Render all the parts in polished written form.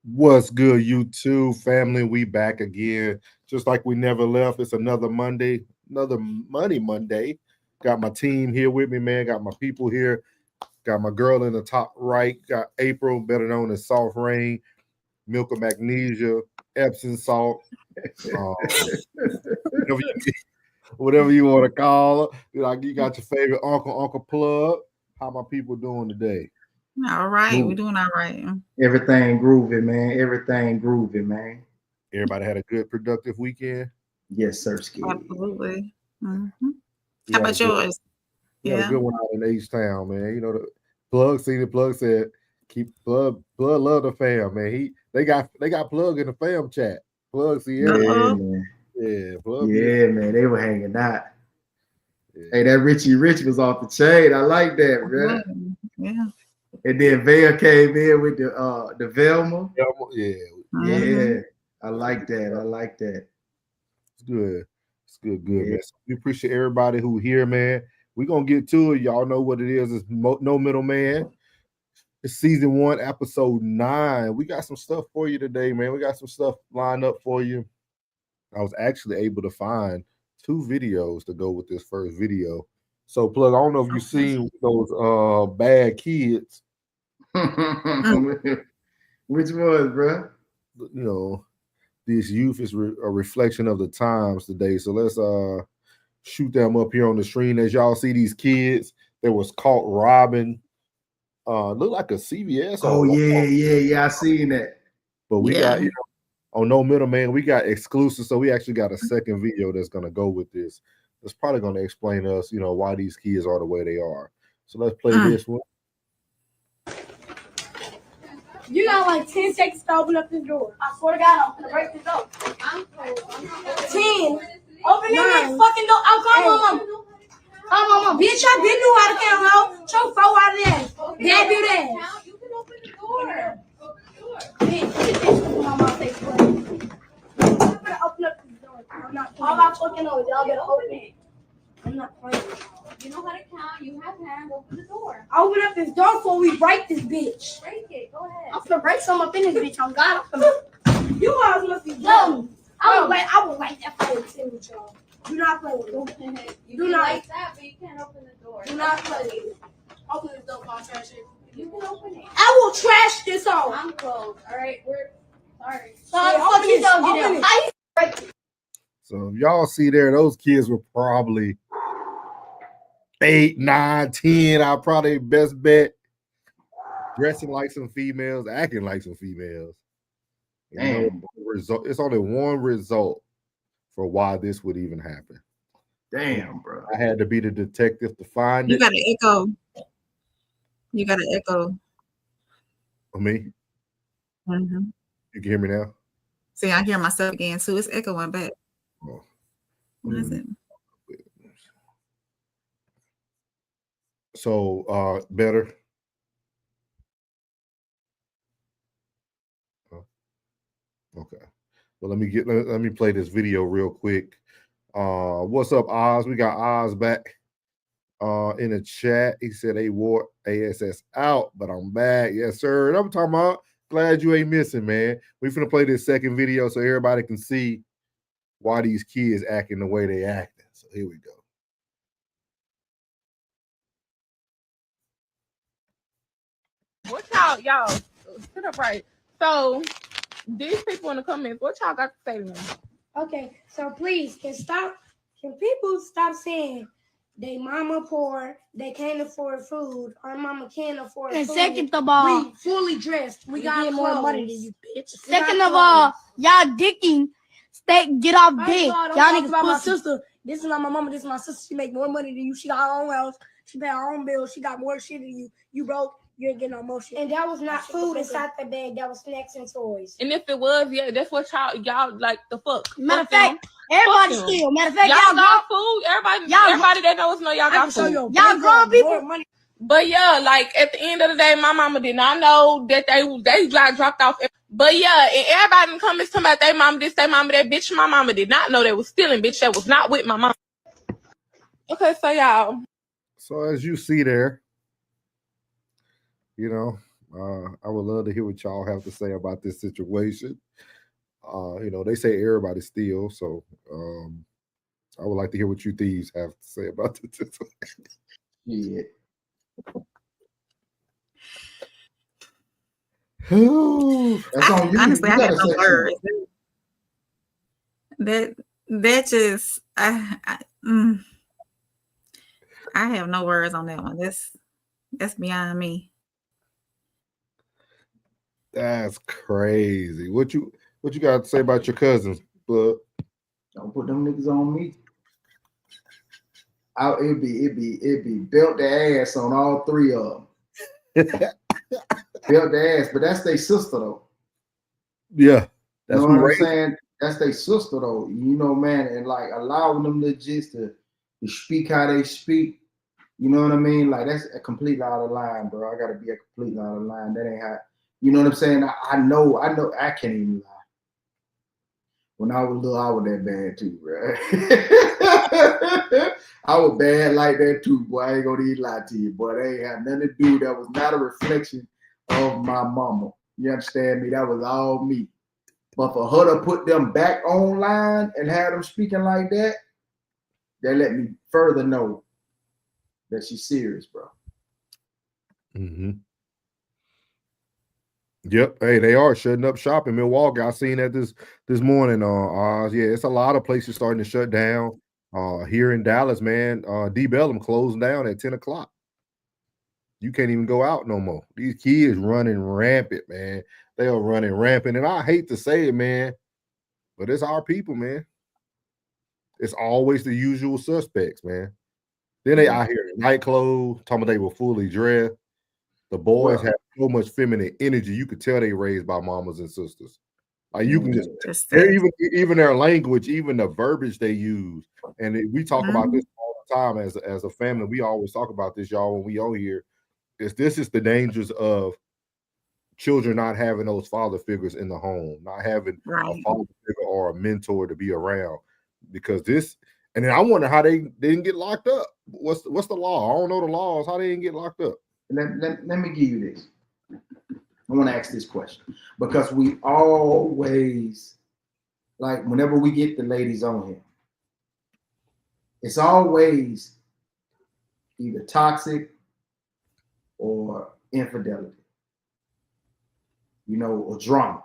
What's good, YouTube family? We back again, just like we never left. It's another Monday, another Money Monday. Got my team here with me, man. Got my people here. Got my girl in the top right. Got April, better known as Soft Rain, Milk of Magnesia, Epsom Salt. Whatever you want to call her. You got your favorite Uncle Plug. How my people doing today? All right, we're doing all right. Everything groovy, man. Everything groovy, man. Everybody had a good, productive weekend? Yes, sir. Absolutely. Mm-hmm. How about yours? Yeah, a good one out in H-Town, man. You know, the Plug seen it. Plug said, "Keep Plug love the fam, man." They got Plug in the fam chat. Plug see man. Yeah, Plug. Yeah, man. They were hanging out. Yeah. Hey, that Richie Rich was off the chain. I like that, bro. Yeah. And then Vail came in with the Velma. Yeah. Yeah. I like that. I like that. It's good. It's good, man. So we appreciate everybody who here, man. We're going to get to it. Y'all know what it is. It's No Middleman. It's season 1, episode 9. We got some stuff for you today, man. We got some stuff lined up for you. I was actually able to find 2 videos to go with this first video. So, Plug, I don't know if you've seen those bad kids. Which ones, bro? You know, this youth is a reflection of the times today. So let's shoot them up here on the screen. As y'all see these kids that was caught robbing, look like a CVS. Oh, yeah. I seen that. But we got, on No Middleman, we got exclusive. So we actually got a second video that's going to go with this. It's probably going to explain to us, why these kids are the way they are. So let's play this one. You got like 10 seconds to open up this door. I swear to God, I'm gonna break this up. 10. Open this fucking door. I'm calling my mom. Bitch, I been knew how to count, ho. Choke 4 out of that. Dad do that. You can open the door. Bitch, my mom takes place. I'm gonna open up this door. I'm not playing. All my fucking noise. Y'all better open it. I'm not playing. You know how to count. You have hands. Open the door. Open up this door before we break this bitch. Break it. Go ahead. I'm gonna break some up in this bitch. On God, I'm gonna. You guys must be dumb. I would like that for with y'all. Do not play with it. You do not like that, but you can't open the door. Do not play with it. Open this door, I'll trash it. You can open it. I will trash this all. I'm closed. All right, we're sorry. Open this door. So if y'all see there, those kids were probably 8, 9, 10. I'll probably best bet dressing like some females, acting like some females. It's only one result for why this would even happen. Damn, bro. I had to be the detective to find it. You got to echo. For me? Mm-hmm. You can hear me now? See, I hear myself again too. It's echoing back. Oh. What is it? So better. Okay. Well, let me play this video real quick. What's up, Oz? We got Oz back in the chat. He said they wore ASS out, but I'm back. Yes, sir. And I'm talking about glad you ain't missing, man. We finna play this second video so everybody can see why these kids acting the way they acting. So here we go. What y'all sit up right. So these people in the comments, what y'all got to say to them? Okay, so please can people stop saying they mama poor, they can't afford food, our mama can't afford and food. Second of all, we fully dressed. We got more money than you, bitch. Second of all, y'all dicking. Get off dick. Y'all niggas about my sister. This is not my mama. This is my sister. She make more money than you. She got her own house. She pay her own bills. She got more shit than you. You broke. You ain't getting no more shit. And that was not food inside the bag. That was snacks and toys. And if it was, that's what y'all like the fuck. Matter of fact, everybody steal. Matter of fact, y'all got food. Everybody that knows know y'all got food. Y'all grown people. But yeah, like at the end of the day, my mama did not know that they got dropped off. But yeah, and everybody in the comments talking about their mama this, their mama that. Bitch, my mama did not know they was stealing. Bitch, that was not with my mama. Okay, so y'all. So as you see there, you know, I would love to hear what y'all have to say about this situation. You know, they say everybody steals, so I would like to hear what you thieves have to say about this situation. Yeah. That's on you. Honestly, I have no words. That just I have no words on that one. That's beyond me. That's crazy. What you got to say about your cousins? But don't put them niggas on me. It'd be belt the ass on all three of them. Belt the ass, but that's their sister though. Yeah, that's what I'm saying. That's their sister though. You know, man, and like allowing them legit to speak how they speak. You know what I mean? Like that's a completely out of line, bro. I gotta be a completely out of line. That ain't how. You know what I'm saying? I know. I can't even lie. When I was little, I was that bad too, bro. I was bad like that too, boy. I ain't gonna even lie to you, boy. They ain't had nothing to do. That was not a reflection of my mama. You understand me? That was all me. But for her to put them back online and have them speaking like that, that let me further know that she's serious, bro. Mm-hmm. Yep. Hey, they are shutting up shop in Milwaukee. I seen that this morning. Yeah, it's a lot of places starting to shut down. Here in Dallas, man, D Bellum closing down at 10 o'clock. You can't even go out no more. These kids running rampant, man. They are running rampant. And I hate to say it, man, but it's our people, man. It's always the usual suspects, man. Then they out here in night clothes, talking about they were fully dressed. The boys have so much feminine energy. You could tell they raised by mamas and sisters. Like you can just even their language, even the verbiage they use. And we talk about this all the time as a family. We always talk about this, y'all, when we on here. This is the dangers of children not having those father figures in the home, not having a father figure or a mentor to be around. Because this, and then I wonder how they didn't get locked up. What's the law? I don't know the laws. How they didn't get locked up. Let me give you this. I want to ask this question because we always, like whenever we get the ladies on here, it's always either toxic or infidelity, you know, or drama.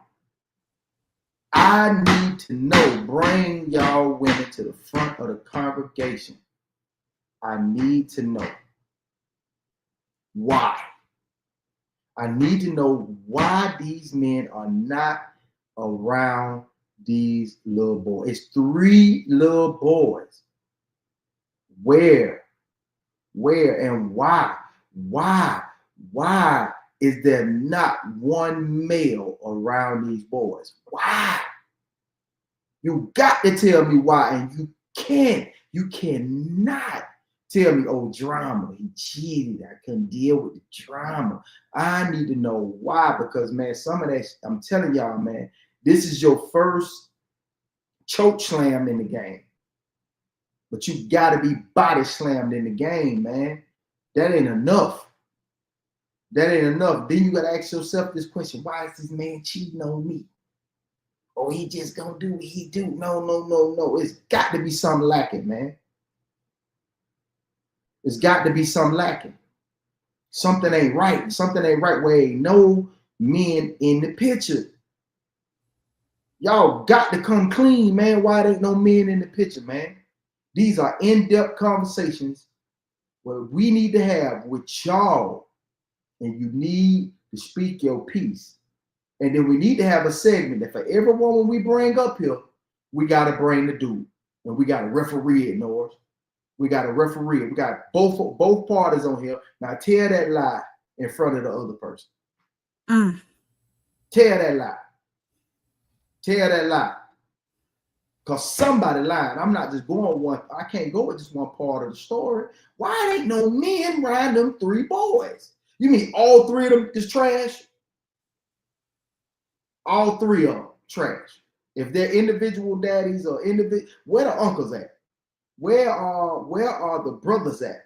I need to know, bring y'all women to the front of the congregation. I need to know why. I need to know why these men are not around these little boys. It's 3 little boys. Where and why? Why is there not one male around these boys? Why? You got to tell me why, and you cannot tell me, oh, drama, he cheated, I couldn't deal with the drama. I need to know why, because, man, some of that, I'm telling y'all, man, this is your first choke slam in the game. But you got to be body slammed in the game, man. That ain't enough. That ain't enough. Then you got to ask yourself this question, why is this man cheating on me? Oh, he just gonna do what he do. No. It's got to be something lacking, man. It's got to be something lacking. Something ain't right. Something ain't right where ain't no men in the picture. Y'all got to come clean, man. Why there ain't no men in the picture, man? These are in-depth conversations where we need to have with y'all, and you need to speak your piece. And then we need to have a segment that for every woman we bring up here, we got to bring the dude. And we got to referee it, Norris. We got to referee it. We got both parties on here. Now tell that lie in front of the other person. Tell that lie. Tell that lie. Because somebody lying. I'm not just going one. I can't go with just one part of the story. Why ain't no men riding them 3 boys? You mean all 3 of them is trash? All 3 of them trash. If they're individual daddies or where the uncles at? Where are the brothers at?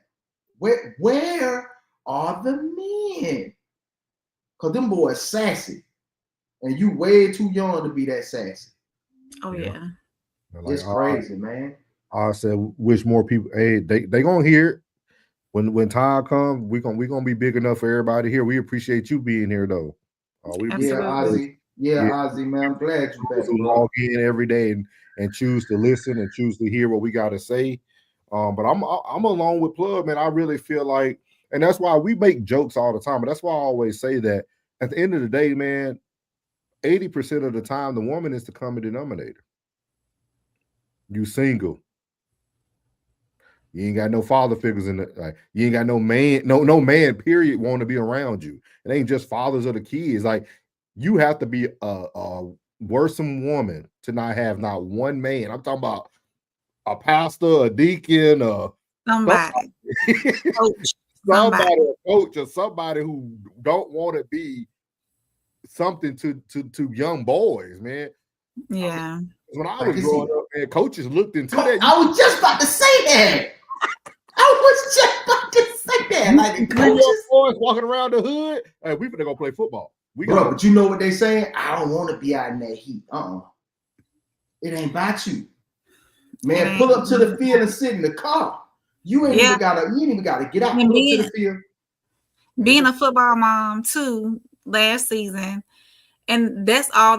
Where are the men? Because them boys sassy. And you way too young to be that sassy. Oh yeah. It's crazy, man. I said, wish more people. Hey, they gonna hear it when time comes. We gonna be big enough for everybody here. We appreciate you being here, though. Ozzy. Ozzy, man. I'm glad you back, bro. Log in every day and choose to listen and choose to hear what we got to say. But I'm along with Plug, man. I really feel like, and that's why we make jokes all the time. But that's why I always say that at the end of the day, man, 80% of the time, the woman is the common denominator. You single. You ain't got no father figures in it. Like, you ain't got no man, no man, period, want to be around you. It ain't just fathers of the kids. Like, you have to be a worrisome woman to not have not one man. I'm talking about a pastor, a deacon, somebody. Coach. Somebody, a coach, or somebody who don't want to be something to young boys, man. Yeah. When I was growing up, man, coaches looked into that. I was just about to say that. Like the coaches boys walking around the hood, hey, we finna go play football. But you know what they saying? I don't want to be out in that heat. It ain't about you. Man, pull up to the field and sit in the car. You ain't even gotta get out. Pull up to the field. Being a football mom too last season, and that's all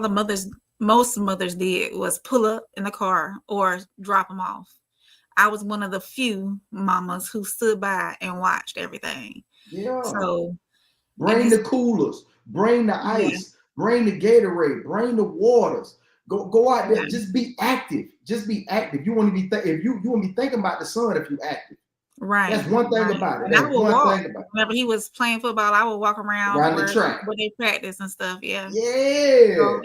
most mothers did was pull up in the car or drop them off. I was one of the few mamas who stood by and watched everything. Yeah. So bring the coolers, bring the ice, bring the Gatorade, bring the waters. Go out there. Just be active. Just be active. You want to be if you want to be thinking about the sun if you active. Right. That's one thing about it. And I would walk. Whenever he was playing football, I would walk around the track where they practice and stuff. Yeah. Yeah. So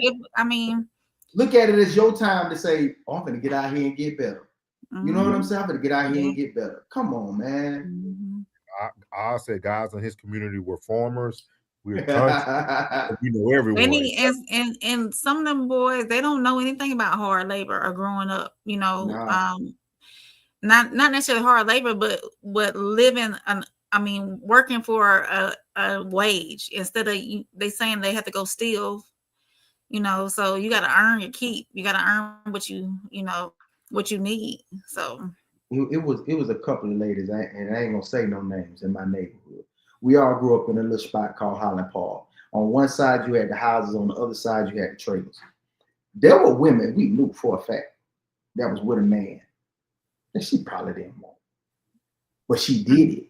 look at it as your time to say, I'm gonna get out here and get better. You know what I'm saying? I'm gonna get out here and get better. Come on, man. I said guys in his community were farmers. We're country. We know everyone. And some of them boys, they don't know anything about hard labor or growing up. You know, not necessarily hard labor, but living. Working for a wage instead of they saying they have to go steal. You know, so you got to earn your keep. You got to earn what you need. So it was a couple of ladies, and I ain't gonna say no names, in my neighborhood. We all grew up in a little spot called Highland Park. On one side you had the houses, on the other side you had the trailers. There were women we knew for a fact that was with a man that she probably didn't want, but she did it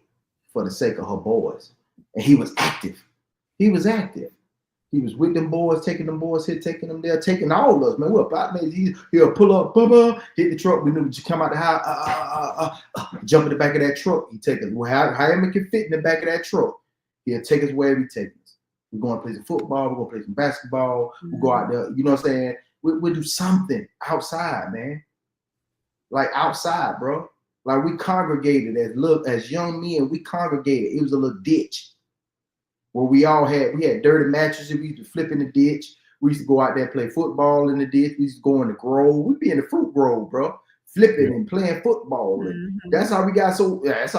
for the sake of her boys, and he was active. He was He was with them boys, taking them boys here, taking them there, taking all of us, man. We're about, man. He'll pull up, hit the truck. We knew you come out the house, jump in the back of that truck. He take us, however it can fit in the back of that truck. He'll take us wherever he takes us. We're going to play some football. We're going to play some basketball. We'll go out there. You know what I'm saying? We'll do something outside, man. Like outside, bro. Like we congregated as young men. We congregated. It was a little ditch. Where we had dirty mattresses. We used to flip in the ditch. We used to go out there and play football in the ditch. We used to go in the grove. We'd be in the fruit grove, bro, flipping and playing football. Mm-hmm. That's how we got so fast.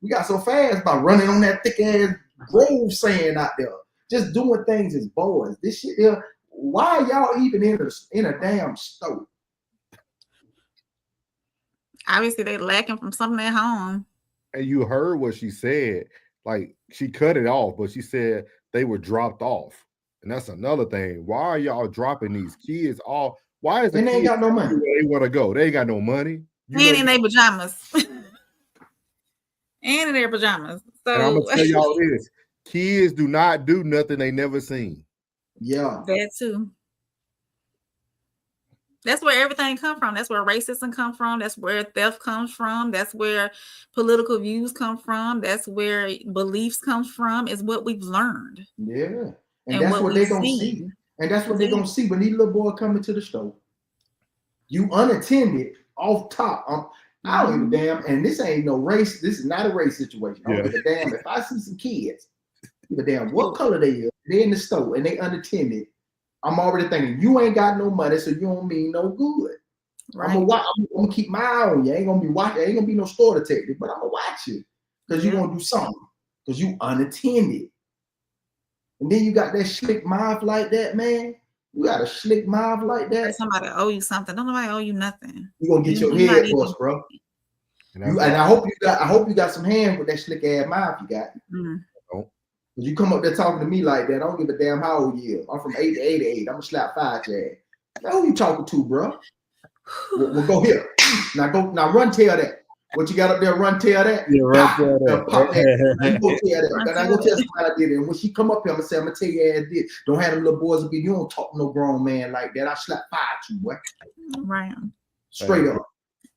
We got so fast by running on that thick ass grove sand out there, just doing things as boys. This shit here. Why are y'all even in a damn store? Obviously, they lacking from something at home. And you heard what she said. Like, she cut it off, but she said they were dropped off. And that's another thing. Why are y'all dropping these kids off? Why is they ain't got no money? They want to go. They ain't got no money. And in their pajamas. And in their pajamas. So, and I'm going to tell y'all this. Kids do not do nothing they never seen. Yeah. That too. That's where everything comes from. That's where racism comes from. That's where theft comes from. That's where political views come from. That's where beliefs come from. Is what we've learned. Yeah, and that's what they're gonna see. And that's what they're gonna see when these little boys come into the store. You unattended off top. I don't give a damn. And this ain't no race. This is not a race situation. I don't give a damn if I see some kids. Give a damn what color they is. They in the store and they unattended. I'm already thinking you ain't got no money, so you don't mean no good. Right. I'm gonna keep my eye on you. I ain't gonna be watching. Ain't gonna be no store detective, but I'm gonna watch you because you're gonna do something because you unattended. And then you got that slick mouth like that, man. You got a slick mouth like that. Somebody owe you something. Don't nobody owe you nothing. You gonna get your head bust, bro. And I hope you got some hand with that slick ass mouth you got. Cause you come up there talking to me like that, I don't give a damn how old you are. I'm from 8 to 88. I'm gonna slap 5 your ass. Now who you talking to, bro? We'll go here. Now run tell that. What you got up there? Run tell that. Yeah, run tell that. Pop that. Go tell that. And I go tell somebody I did it. And when she come up here, I'm gonna say, I'm gonna tell you ass did. Don't have them little boys be. You don't talk to no grown man like that. I slap 5 you, boy. Right. Straight up.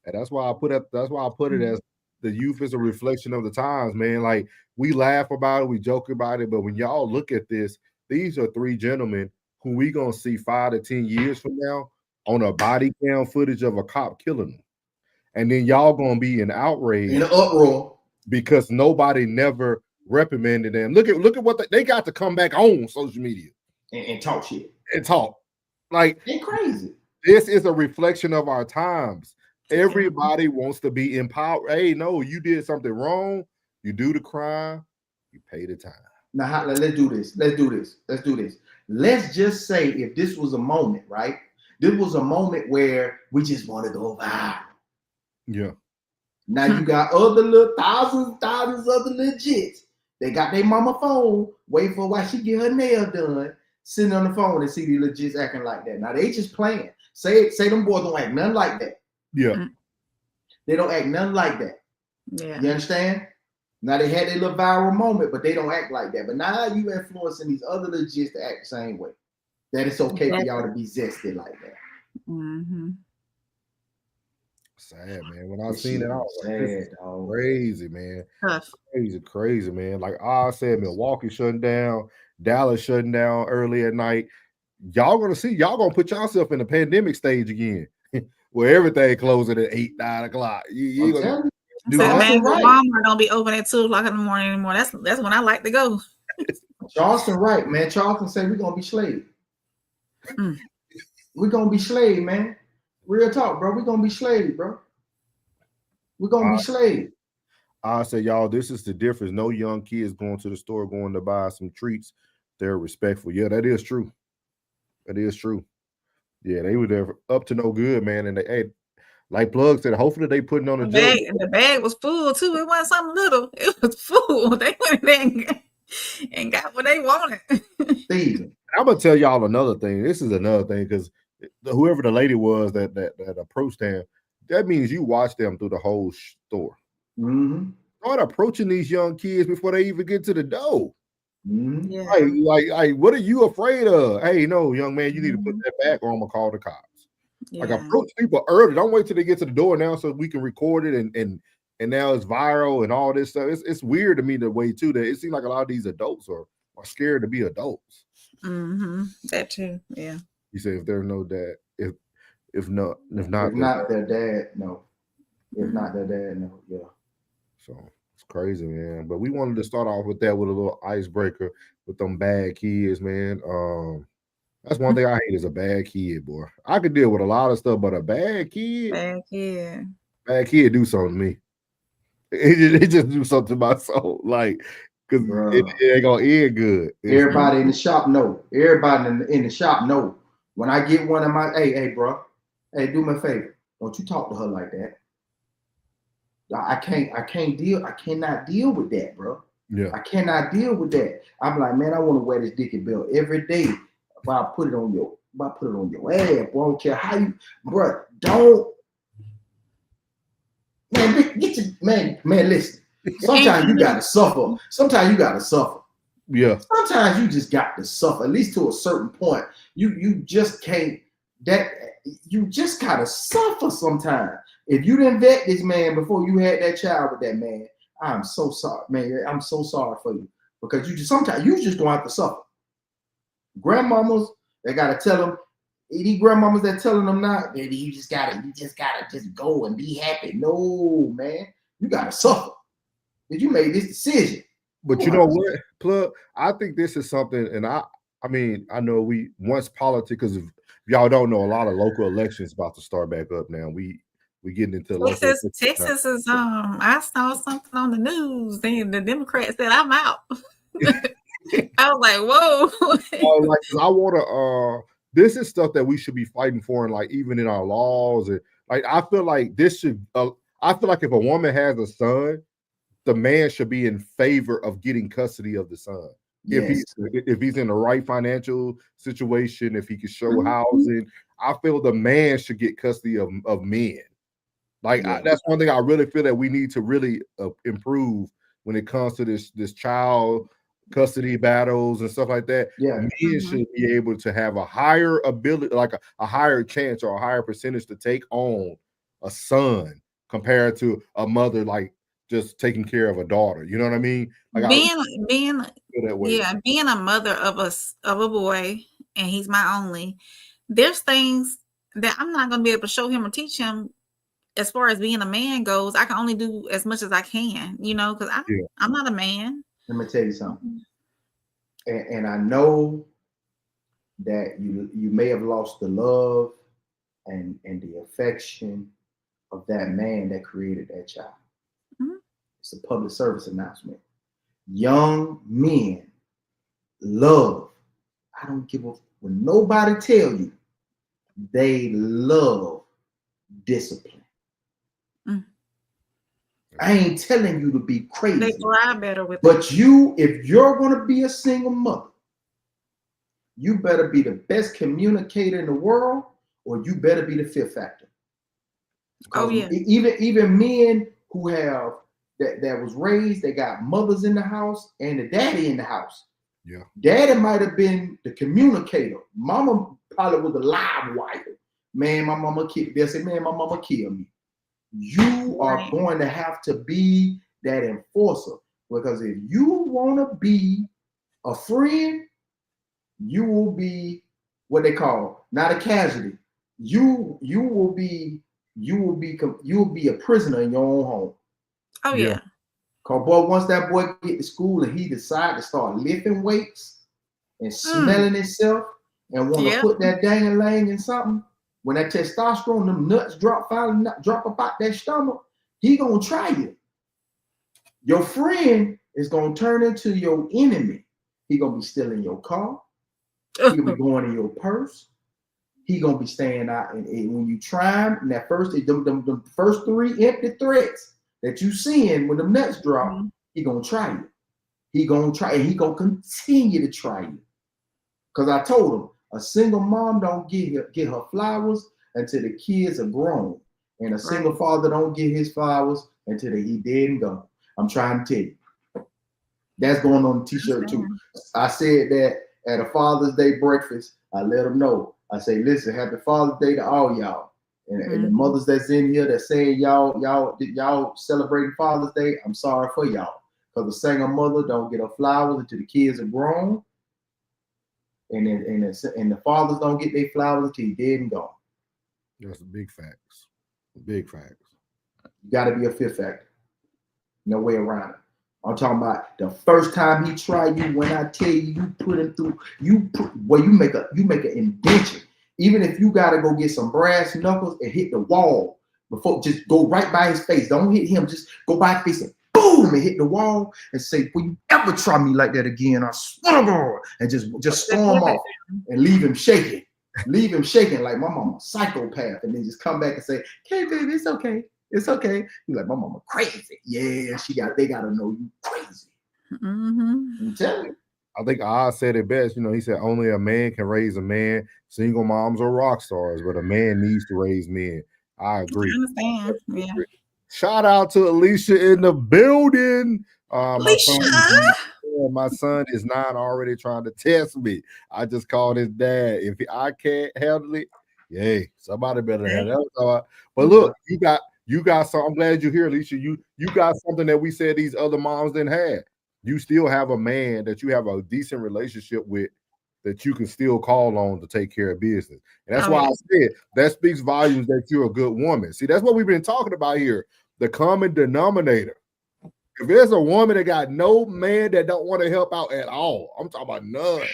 And that's why I put it as the youth is a reflection of the times, man. Like we laugh about it, we joke about it, but when y'all look at this, these are 3 gentlemen who we gonna see 5 to 10 years from now on a body cam footage of a cop killing them. And then y'all gonna be in outrage, in an uproar, because nobody never reprimanded them. Look at what they got to come back on social media and talk shit and talk like they crazy. This is a reflection of our times. Everybody wants to be empowered. Hey, no, you did something wrong. You do the crime, you pay the time. Now let's do this. Let's just say if this was a moment, right? This was a moment where we just want to go viral. Yeah. Now you got other little thousands other legits. They got their mama phone, waiting for while she get her nail done, sitting on the phone and see the legits acting like that. Now they just playing. Say them boys don't act nothing like that. Yeah. They don't act nothing like that. Yeah. You understand? Now they had their little viral moment, but they don't act like that. But now you influencing these other legits to act the same way. That it's okay for y'all to be zesty like that. Mm-hmm. Sad, man. When I seen it, I was like, this is crazy, man. Crazy, man. Like I said, Milwaukee shutting down, Dallas shutting down early at night. Y'all gonna put yourself in the pandemic stage again, where everything closing at 8, 9 o'clock. You gonna do man, Walmart don't be open at 2 o'clock in the morning anymore. That's when I like to go. Charleston, right, man. Charleston said we're gonna be slave. We're gonna be slave, man. Real talk, bro. We're gonna be slave, bro. We're gonna be slave. I say, y'all, this is the difference. No young kids going to the store going to buy some treats. They're respectful. Yeah, that is true. That is true. Yeah, they were there up to no good, man. And they, like Plug said, hopefully they putting on a bag. The bag was full too. It wasn't something little. It was full. They went there and got what they wanted. I'm gonna tell y'all another thing. This is another thing because whoever the lady was that approached them, that means you watch them through the whole store. Mm-hmm. Start approaching these young kids before they even get to the door. Mm-hmm. Yeah. Like, what are you afraid of? Hey, no, young man, you need to put that back, or I'm gonna call the cops. Yeah. Like, approach people early. Don't wait till they get to the door now so we can record it and now it's viral and all this stuff. It's weird to me the way too that it seems like a lot of these adults are scared to be adults. Mm-hmm. That too. Yeah. You say if there's no dad, if not their dad, no. If not their dad, no. Yeah. So it's crazy, man. But we wanted to start off with that with a little icebreaker with them bad kids, man. That's one thing I hate is a bad kid, boy. I could deal with a lot of stuff, but a bad kid do something to me. It just do something to my soul, like because it ain't gonna end good. Everybody in the shop know. Everybody in the shop know. When I get one of my, hey, bro, hey, do me a favor. Don't you talk to her like that. I cannot deal with that, bro. Yeah. I cannot deal with that. I'm like, man, I want to wear this dicky belt every day. If I put it on your ass, bro, I don't care how you, bro, don't. Man, get your man, listen. Sometimes you gotta suffer. Yeah. Sometimes you just got to suffer, at least to a certain point. You just can't you just gotta suffer sometimes. If you didn't vet this man before you had that child with that man, I'm so sorry, man. I'm so sorry for you. Because sometimes you just gonna have to suffer. Grandmamas, they gotta tell them, These grandmamas that telling them not, baby, you just gotta just go and be happy. No, man, you gotta suffer. Did you make this decision? But you know what, Plug? I think this is something, and I mean, I know we once politics, because if y'all don't know, a lot of local elections about to start back up now. We getting into Texas is I saw something on the news and the Democrats said I'm out. I was like, whoa. Like, I want to this is stuff that we should be fighting for, and like even in our laws, and like I feel like this should I feel like if a woman has a son, the man should be in favor of getting custody of the son. Yes. If he's in the right financial situation, if he can show housing, I feel the man should get custody of men. Like that's one thing I really feel that we need to really improve when it comes to this child custody battles and stuff like that. Men should be able to have a higher ability, like a higher chance or a higher percentage to take on a son compared to a mother, like just taking care of a daughter. You know what I mean? Like being a mother of a boy, and he's my only. There's things that I'm not gonna be able to show him or teach him. As far as being a man goes, I can only do as much as I can, because I'm not a man. Let me tell you something. And I know that you may have lost the love and the affection of that man that created that child. Mm-hmm. It's a public service announcement. Young men love. I don't give a when nobody tell you. They love discipline. I ain't telling you to be crazy. They thrive better with but if you're going to be a single mother, you better be the best communicator in the world, or you better be the fear factor. Because even men who have that was raised, they got mothers in the house and the daddy in the house. Yeah, daddy might have been the communicator. Mama probably was the live wire. Man, my mama killed. They'll say, man, my mama killed me. You are going to have to be that enforcer, because if you want to be a friend, you will be what they call not a casualty. You will be a prisoner in your own home. Oh yeah. Cause boy, once that boy get to school and he decide to start lifting weights and smelling himself and want to put that dang-a-lang in something. When that testosterone, them nuts drop up out that stomach, he gonna try you. Your friend is gonna turn into your enemy. He gonna be stealing your car. He gonna be going in your purse. He gonna be staying out, and when you try him, and that them first 3 empty threats that you seeing when the nuts drop, he gonna try you. He gonna try, and he gonna continue to try you. Cause I told him, a single mom don't get her flowers until the kids are grown. And a single father don't get his flowers until he dead and gone. I'm trying to tell you. That's going on the t-shirt too. I said that at a Father's Day breakfast. I let them know. I say, listen, happy Father's Day to all y'all. And the mothers that's in here that saying y'all celebrating Father's Day, I'm sorry for y'all. Because a single mother don't get her flowers until the kids are grown. And the fathers don't get their flowers until he's dead and gone. That's big facts. Big facts. You got to be a fear factor. No way around it. I'm talking about the first time he tried you. When I tell you put him through, you make an indention. Even if you got to go get some brass knuckles and hit the wall before, just go right by his face. Don't hit him. Just go by his face and boom, and hit the wall and say, will you ever try me like that again? I swear to God. And just storm off and leave him shaking. Leave him shaking like my mama, psychopath. And then just come back and say, hey, baby, it's okay. It's okay. You're like, my mama crazy. Yeah, they got to know you crazy. I'm telling you. I think Oz said it best. He said only a man can raise a man. Single moms are rock stars, but a man needs to raise men. I agree. I understand. Yeah. Shout out to Alicia in the building. Alicia. My son is 9 already trying to test me. I just called his dad. If I can't handle it, yay, somebody better handle it. But look, you got some. I'm glad you're here, Alicia. You got something that we said these other moms didn't have. You still have a man that you have a decent relationship with that you can still call on to take care of business. And that's why I said that speaks volumes that you're a good woman. See, that's what we've been talking about here. The common denominator. If there's a woman that got no man that don't want to help out at all, I'm talking about none.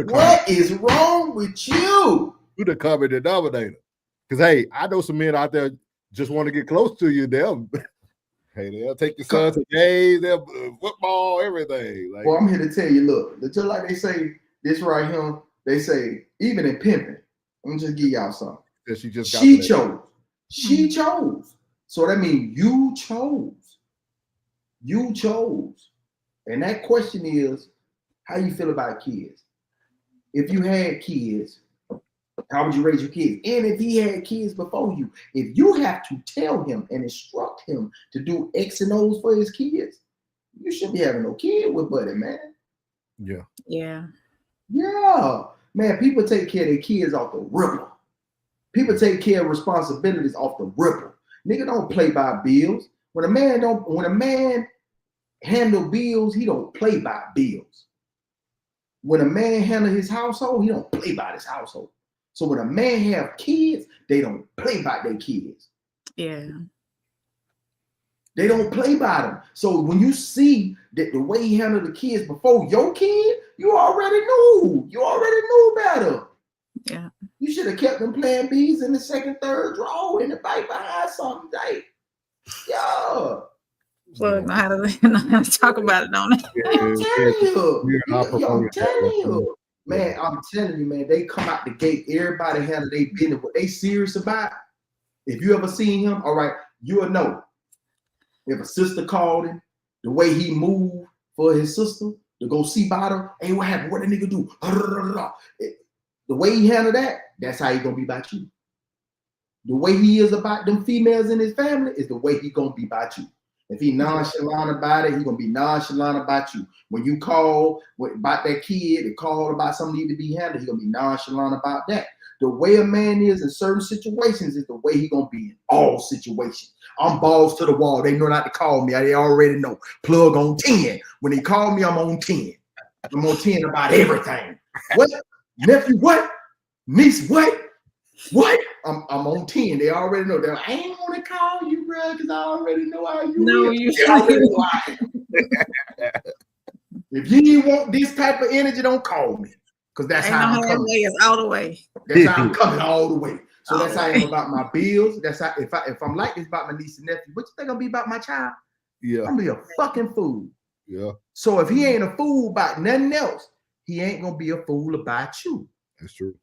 What is wrong with you? You the common denominator. Because hey, I know some men out there just want to get close to you. They'll take your son to games, they'll football, everything. Like, well, I'm here to tell you, look, just like they say this right here, they say even in pimping. Let me just give y'all something. She chose. She chose. So that means you chose. You chose. And that question is, how you feel about kids? If you had kids, how would you raise your kids? And if he had kids before you, if you have to tell him and instruct him to do X and O's for his kids, you shouldn't be having no kid with Buddy, man. Yeah. Yeah. Yeah. Man, people take care of their kids off the ripper. People take care of responsibilities off the ripper. Nigga don't play by bills. When a man handle bills, he don't play by bills. When a man handle his household, he don't play by his household. So when a man have kids, they don't play by their kids. Yeah. They don't play by them. So when you see that the way he handled the kids before your kid, you already knew. You already knew better. Yeah. You should have kept them playing bees in the second, third row in the back behind something. Like, yeah. Well, know how to talk about it, don't it? I'm telling you. Man, I'm telling you, man, they come out the gate. Everybody handle their business. What they serious about? If you ever seen him, all right, you'll know. If a sister called him, the way he moved for his sister to go see about her, hey, what happened? What the nigga do? The way he handled that, that's how he gonna be about you. The way he is about them females in his family is the way he gonna be about you. If he nonchalant about it, he gonna be nonchalant about you. When you call about that kid and call about something need to be handled, he gonna be nonchalant about that. The way a man is in certain situations is the way he gonna be in all situations. I'm balls to the wall. They know not to call me. They already know. Plug on 10. When they call me, I'm on 10. I'm on 10 about everything. What? Nephew, what? Niece, what? What? I'm on 10. They already know. They're like, I ain't want to call you, bro, because I already know how you No, is. They already know how I am. If you want this type of energy, don't call me. Because that's how I'm coming. It's all the way. That's how I'm coming all the way. So that's how I am about my bills. That's how if I'm like this about my niece and nephew, what you think I'm gonna be about my child? Yeah. I'm gonna be a fucking fool. Yeah. So if he ain't a fool about nothing else, he ain't gonna be a fool about you. That's true.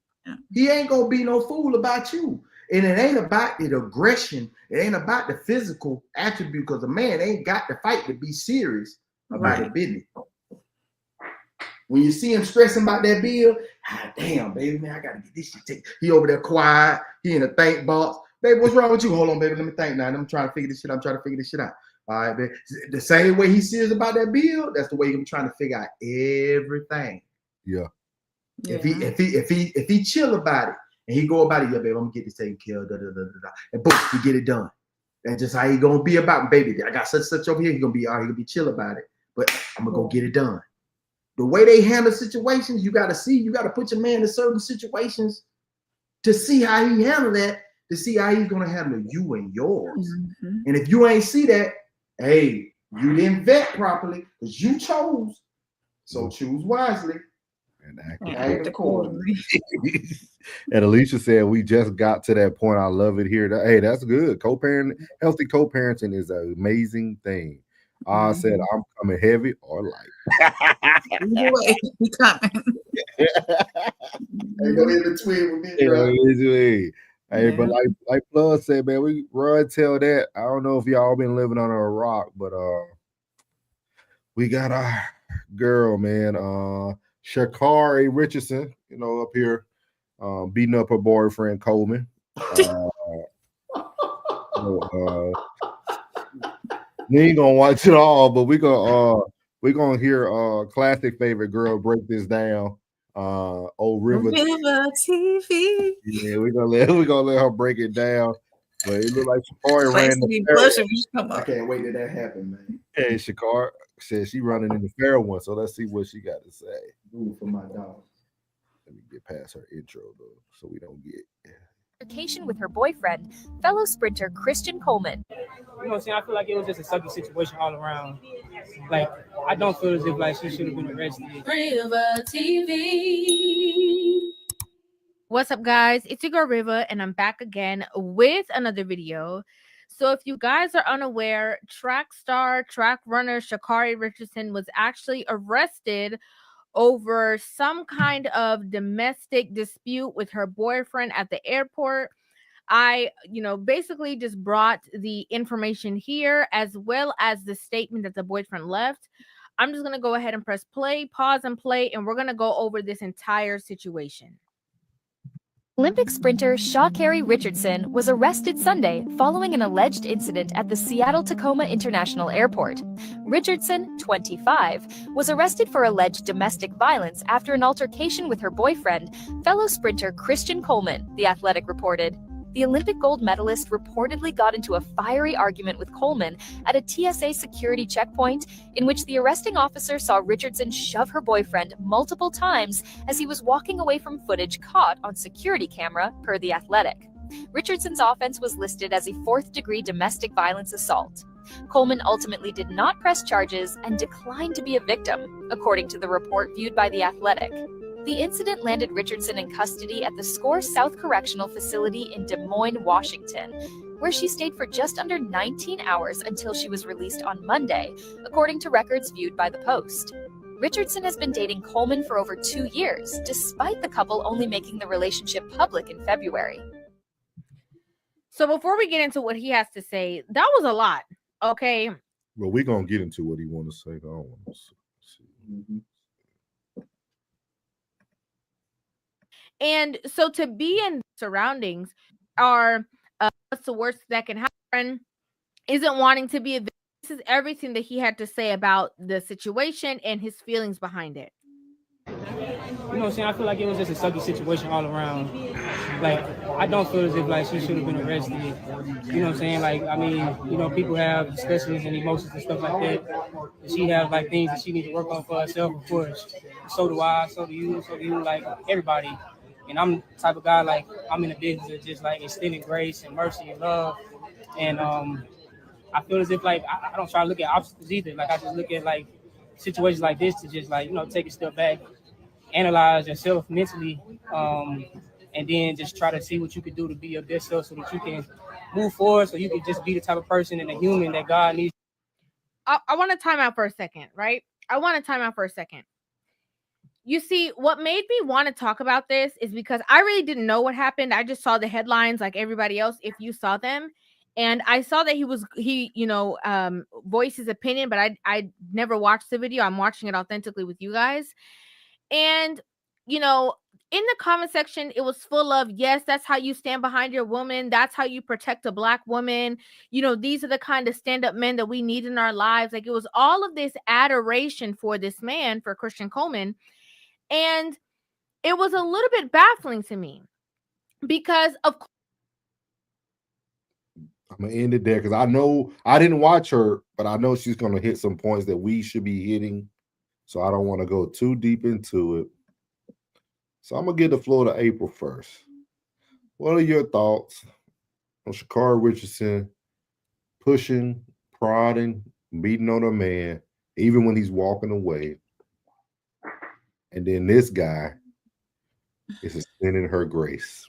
He ain't gonna be no fool about you. And it ain't about the aggression. It ain't about the physical attribute, because a man ain't got to fight to be serious about the business. When you see him stressing about that bill, damn, baby, man, I gotta get this shit. He over there quiet. He in a think box. Baby, what's wrong with you? Hold on, baby. Let me think now. I'm trying to figure this shit out. I'm trying to figure this shit out. All right, baby. The same way he's serious about that bill, that's the way he's trying to figure out everything. Yeah. If he chill about it and he go about it, yeah, baby, I'm gonna get this taken care of, and boom, he get it done. That's just how he gonna be about, baby. I got such over here. He gonna be all right. He gonna be chill about it, but I'm gonna go get it done. The way they handle situations, you gotta put your man in certain situations to see how he handle that, to see how he's gonna handle you and yours. Mm-hmm. And if you ain't see that, hey, you didn't vet properly because you chose. So choose wisely. And act accordingly. And Alicia said, we just got to that point. I love it here. Hey, that's good. Healthy co-parenting is an amazing thing. I said, I'm coming heavy or light. He coming. Ain't no in between with me, bro. Hey, but like Plug said, man, we run tell that. I don't know if y'all been living under a rock, but we got our girl, man, Sha'Carri Richardson, up here, beating up her boyfriend Coleman. We ain't gonna watch it all, but we're gonna hear classic favorite girl break this down. Old River TV. Yeah, we're gonna let her break it down. But it looked like Sha'Carri ran the I can't wait till that happen, man. And Sha'Carri said she running in the fair one, so let's see what she got to say. Ooh, for my dog. Let me get past her intro though, so we don't get altercation with her boyfriend, fellow sprinter Christian Coleman. You know what I'm saying? I feel like it was just a sucky situation all around. Like, I don't feel as if like she should have been arrested. River TV. What's up, guys? It's your girl Riva, and I'm back again with another video. So if you guys are unaware, track runner Sha'Carri Richardson was actually arrested over some kind of domestic dispute with her boyfriend at the airport. I, basically just brought the information here as well as the statement that the boyfriend left. I'm just going to go ahead and press play, pause and play, and we're going to go over this entire situation. Olympic sprinter Sha'Carri Richardson was arrested Sunday following an alleged incident at the Seattle-Tacoma International Airport. Richardson, 25, was arrested for alleged domestic violence after an altercation with her boyfriend, fellow sprinter Christian Coleman, The Athletic reported. The Olympic gold medalist reportedly got into a fiery argument with Coleman at a TSA security checkpoint in which the arresting officer saw Richardson shove her boyfriend multiple times as he was walking away from footage caught on security camera, per The Athletic. Richardson's offense was listed as a fourth-degree domestic violence assault. Coleman ultimately did not press charges and declined to be a victim, according to the report viewed by The Athletic. The incident landed Richardson in custody at the Score South Correctional Facility in Des Moines, Washington, where she stayed for just under 19 hours until she was released on Monday, according to records viewed by the Post. Richardson has been dating Coleman for over 2 years, despite the couple only making the relationship public in February. So before we get into what he has to say, that was a lot, okay? Well, we're going to get into what he want to say. I don't want to see. And so to be in surroundings are what's the worst that can happen, isn't wanting to be a victim. This is everything that he had to say about the situation and his feelings behind it. You know what I'm saying? I feel like it was just a sucky situation all around. Like, I don't feel as if like she should have been arrested. You know what I'm saying? Like, I mean, people have discussions and emotions and stuff like that. And she has like things that she needs to work on for herself, of course. So do I, so do you, like everybody. And I'm the type of guy, like, I'm in the business of just, like, extending grace and mercy and love. And I feel as if, like, I don't try to look at obstacles either. Like, I just look at, like, situations like this to just, like, take a step back, analyze yourself mentally, and then just try to see what you can do to be your best self so that you can move forward, so you can just be the type of person and a human that God needs. I want to time out for a second, right? You see, what made me want to talk about this is because I really didn't know what happened. I just saw the headlines like everybody else, if you saw them. And I saw that he voiced his opinion, but I never watched the video. I'm watching it authentically with you guys. And, in the comment section, it was full of, yes, that's how you stand behind your woman. That's how you protect a Black woman. These are the kind of stand-up men that we need in our lives. Like, it was all of this adoration for this man, for Christian Coleman. And it was a little bit baffling to me because of course, I'm going to end it there because I know I didn't watch her, but I know she's going to hit some points that we should be hitting. So I don't want to go too deep into it. So I'm going to give the floor to April first. What are your thoughts on Sha'Carri Richardson pushing, prodding, beating on a man, even when he's walking away? And then this guy is extending her grace.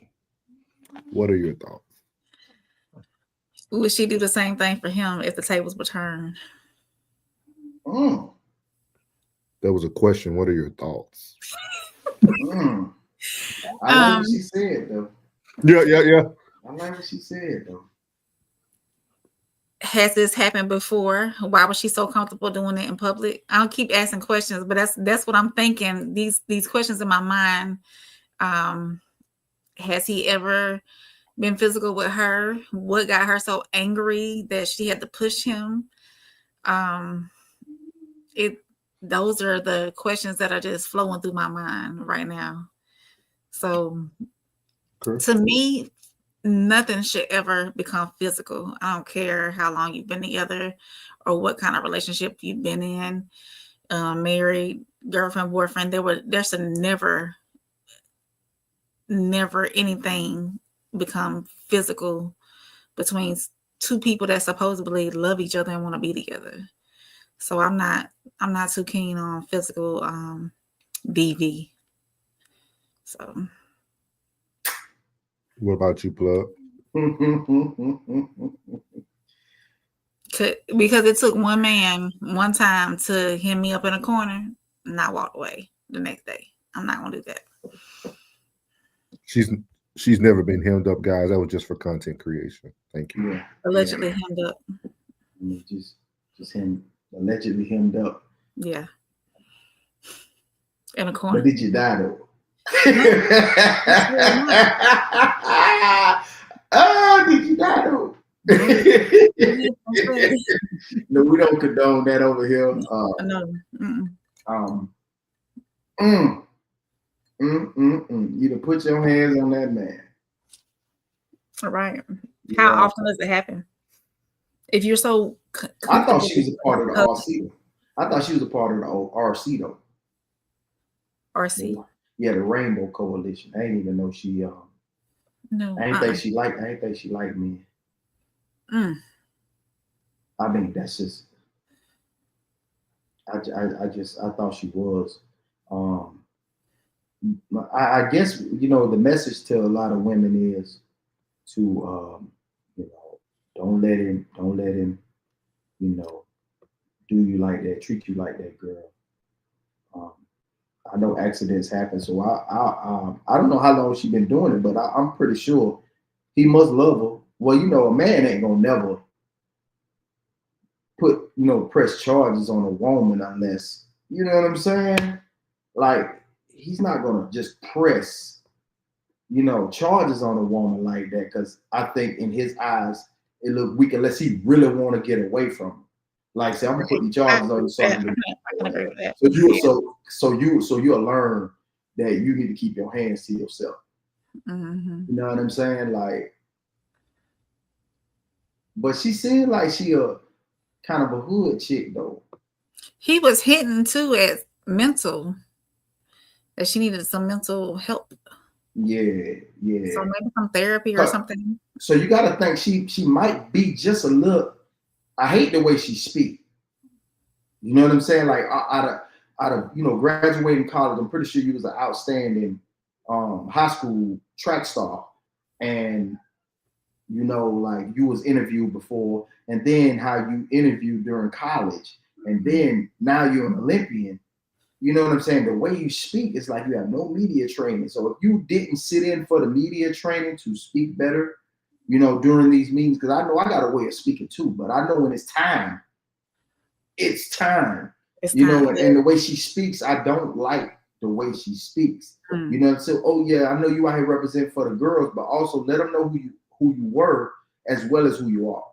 What are your thoughts? Would she do the same thing for him if the tables were turned? That was a question. What are your thoughts? I like what she said, though. Yeah. I like what she said, though. Has this happened before? Why was she so comfortable doing it in public? I don't keep asking questions, but that's what I'm thinking. These questions in my mind. Has he ever been physical with her? What got her so angry that she had to push him? Those are the questions that are just flowing through my mind right now. So to me, nothing should ever become physical. I don't care how long you've been together or what kind of relationship you've been in, married, girlfriend, boyfriend. There should never never anything become physical between two people that supposedly love each other and want to be together. So I'm not too keen on physical DV. So what about you, Plug? Because it took one man one time to hem me up in a corner and I walked away the next day. I'm not gonna do that. She's never been hemmed up, guys. That was just for content creation. Thank you. Yeah. Allegedly hemmed up. Just him allegedly hemmed up. Yeah. In a corner. But did you die though? Oh, did you die though? No, we don't condone that over here. You to put your hands on that man. All right. How often does it happen? If you're so, I thought she was a part of the RC. I thought she was a part of the RC though. RC. Yeah, the Rainbow Coalition. I didn't even know she. No. I ain't think she liked me. I mean, that's just. I thought she was. I guess the message to a lot of women is to don't let him do you like that, treat you like that, girl. I know accidents happen, so I don't know how long she's been doing it, but I'm pretty sure he must love her. Well, a man ain't gonna never put press charges on a woman unless you know what I'm saying. Like he's not gonna just press charges on a woman like that because I think in his eyes it look weak unless he really want to get away from her. Like say I'm gonna put the charges on you something. So you'll learn that you need to keep your hands to yourself. Mm-hmm. You know what I'm saying? Like, but she seemed like she a kind of a hood chick though. He was hitting too at mental. That she needed some mental help. Yeah. So maybe some therapy or something. So you got to think she might be just a little. I hate the way she speaks. You know what I'm saying? Like out of graduating college, I'm pretty sure you was an outstanding high school track star, and like you was interviewed before, and then how you interviewed during college, and then now you're an Olympian. You know what I'm saying? The way you speak is like you have no media training. So if you didn't sit in for the media training to speak better, during these meetings, because I know I got a way of speaking too, but I know when it's time, it's time. And the way she speaks, I don't like the way she speaks. So, oh yeah, I know you out here representing for the girls, but also let them know who you were as well as who you are.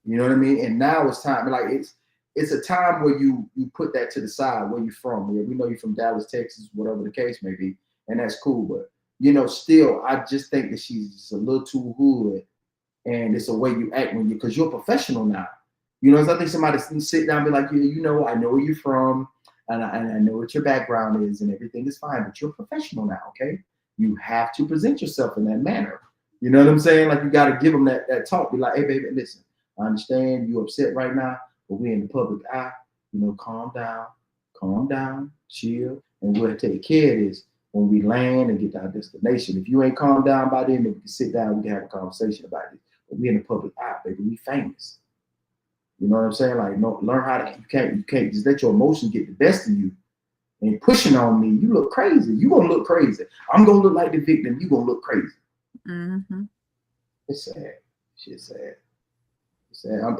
You know what I mean? And now it's time. Like it's a time where you put that to the side. Where you from? We know you're from Dallas, Texas, whatever the case may be, and that's cool. But still, I just think that she's just a little too hood, and it's a way you act because you're a professional now. It's I think somebody sit down and be like, I know where you're from, and I know what your background is, and everything is fine. But you're a professional now, okay? You have to present yourself in that manner. You know what I'm saying? Like you got to give them that talk. Be like, hey, baby, listen, I understand you upset right now. But we're in the public eye, calm down, chill, and we'll take care of this when we land and get to our destination. If you ain't calmed down by then, we can sit down, we can have a conversation about it. But we're in the public eye, baby, we famous. You know what I'm saying? Like, no, learn how to, you can't just let your emotions get the best of you and pushing on me. You look crazy. You gonna look crazy. I'm gonna look like the victim. You gonna look crazy. Mm-hmm. It's sad. Shit's sad.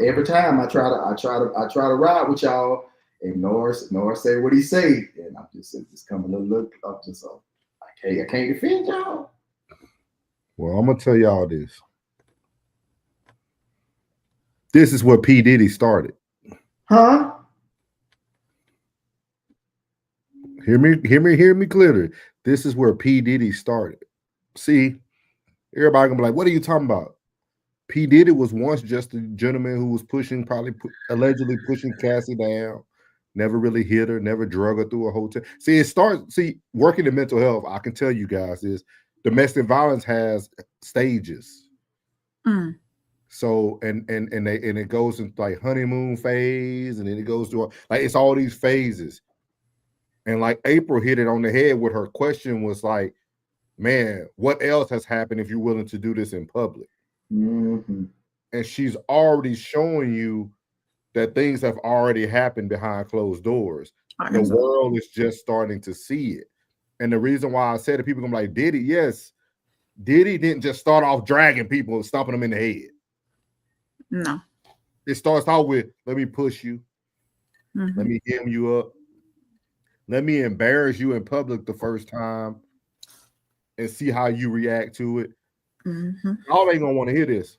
Every time I try to ride with y'all, and Norris say what he say, and I'm just coming a little up to so I can't defend y'all. Well, I'm gonna tell y'all this. This is where P. Diddy started. Huh? Hear me clearly. This is where P. Diddy started. See, everybody gonna be like, "What are you talking about?" P. Diddy was once just a gentleman who was allegedly pushing Cassie down, never really hit her, never drug her through a hotel. See, working in mental health, I can tell you guys is domestic violence has stages. Mm. So and it goes into like honeymoon phase, and then it goes through like it's all these phases. And like April hit it on the head with her question was like, man, what else has happened if you're willing to do this in public? Mm-hmm. And she's already showing you that things have already happened behind closed doors. The world is just starting to see it. And the reason why I said it, people gonna be like, Diddy, yes, Diddy didn't just start off dragging people and stomping them in the head. No. It starts out with, let me push you. Mm-hmm. Let me hem you up. Let me embarrass you in public the first time and see how you react to it. Mm-hmm. Y'all ain't gonna want to hear this.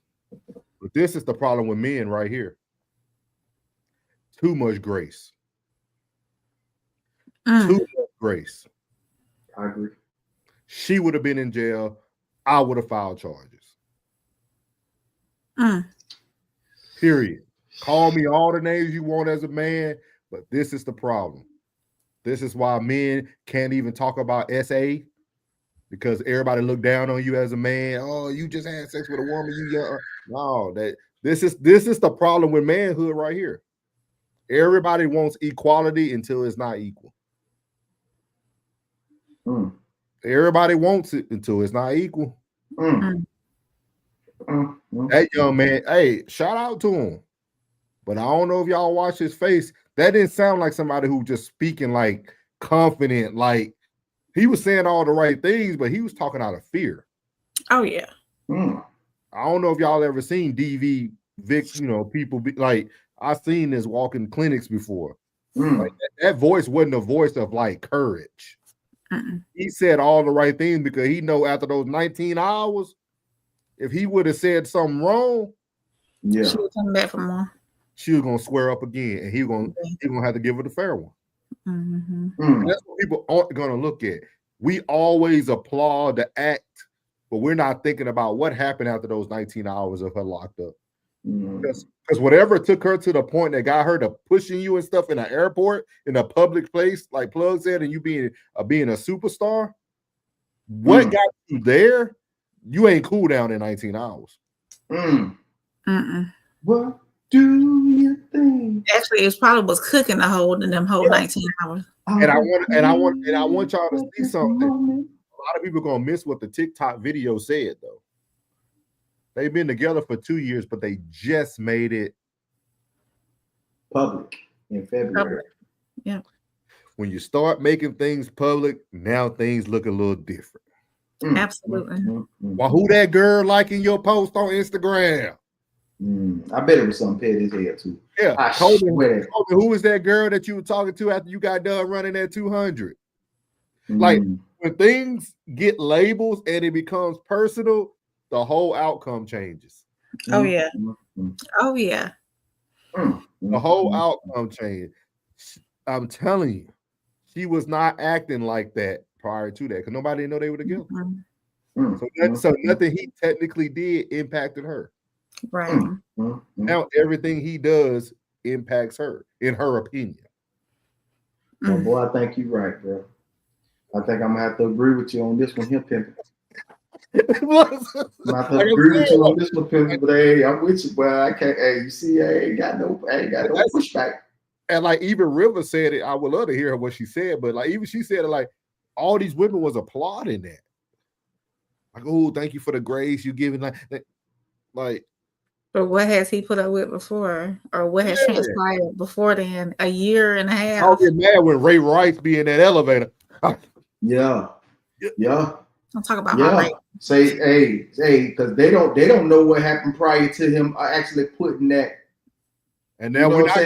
But this is the problem with men right here. Too much grace. Too much grace. I agree. She would have been in jail. I would have filed charges. Period. Call me all the names you want as a man, but this is the problem. This is why men can't even talk about SA, because everybody look down on you as a man. Oh, you just had sex with a woman. You young. No, this is the problem with manhood right here. Everybody wants equality until it's not equal. Everybody wants it until it's not equal. That young man, hey, shout out to him. But I don't know if y'all watch his face. That didn't sound like somebody who just speaking like confident, like he was saying all the right things, but he was talking out of fear. Oh yeah. I don't know if y'all ever seen DV Vic, people be like, I've seen this walking clinics before. Like that voice wasn't a voice of like courage. He said all the right things because he know after those 19 hours, if he would have said something wrong, she would come back for more. She was gonna swear up again, and he gonna have to give her the fair one. That's what people aren't gonna look at. We always applaud the act, but we're not thinking about what happened after those 19 hours of her locked up. Because whatever took her to the point that got her to pushing you and stuff in an airport, in a public place, like Plug said, and you being a superstar, what got you there? You ain't cool down in 19 hours. What do you think? Actually, it probably was cooking the whole 19 hours. And I want y'all to see something. A lot of people are gonna miss what the TikTok video said though. They've been together for 2 years, but they just made it public in February. Yeah. When you start making things public, now things look a little different. Absolutely. Well, who that girl liking your post on Instagram? I bet it was some petty as hell too. Yeah. Coleman, who was that girl that you were talking to after you got done running that 200? Like when things get labels and it becomes personal, the whole outcome changes. Oh yeah. Oh yeah. The whole outcome changed. I'm telling you, she was not acting like that prior to that because nobody didn't know they were together. So nothing he technically did impacted her. Right. Now everything he does impacts her, in her opinion. Well, boy, I think you're right, bro. I think I'm gonna have to agree with you on this one here, pimping. I'm gonna have to agree with you on this one, pimping. But hey, I'm with you, but I can't. Hey, you see, I ain't got no pushback. And like even River said it, I would love to hear what she said, but like even she said it, like all these women was applauding that. Like, oh, thank you for the grace you giving, like. But what has he put up with before, or what has transpired before then? A year and a half. I'll get mad when Ray Rice be in that elevator. Yeah. Don't talk about my Ray. Say, hey, because they don't know what happened prior to him actually putting that. And now we're not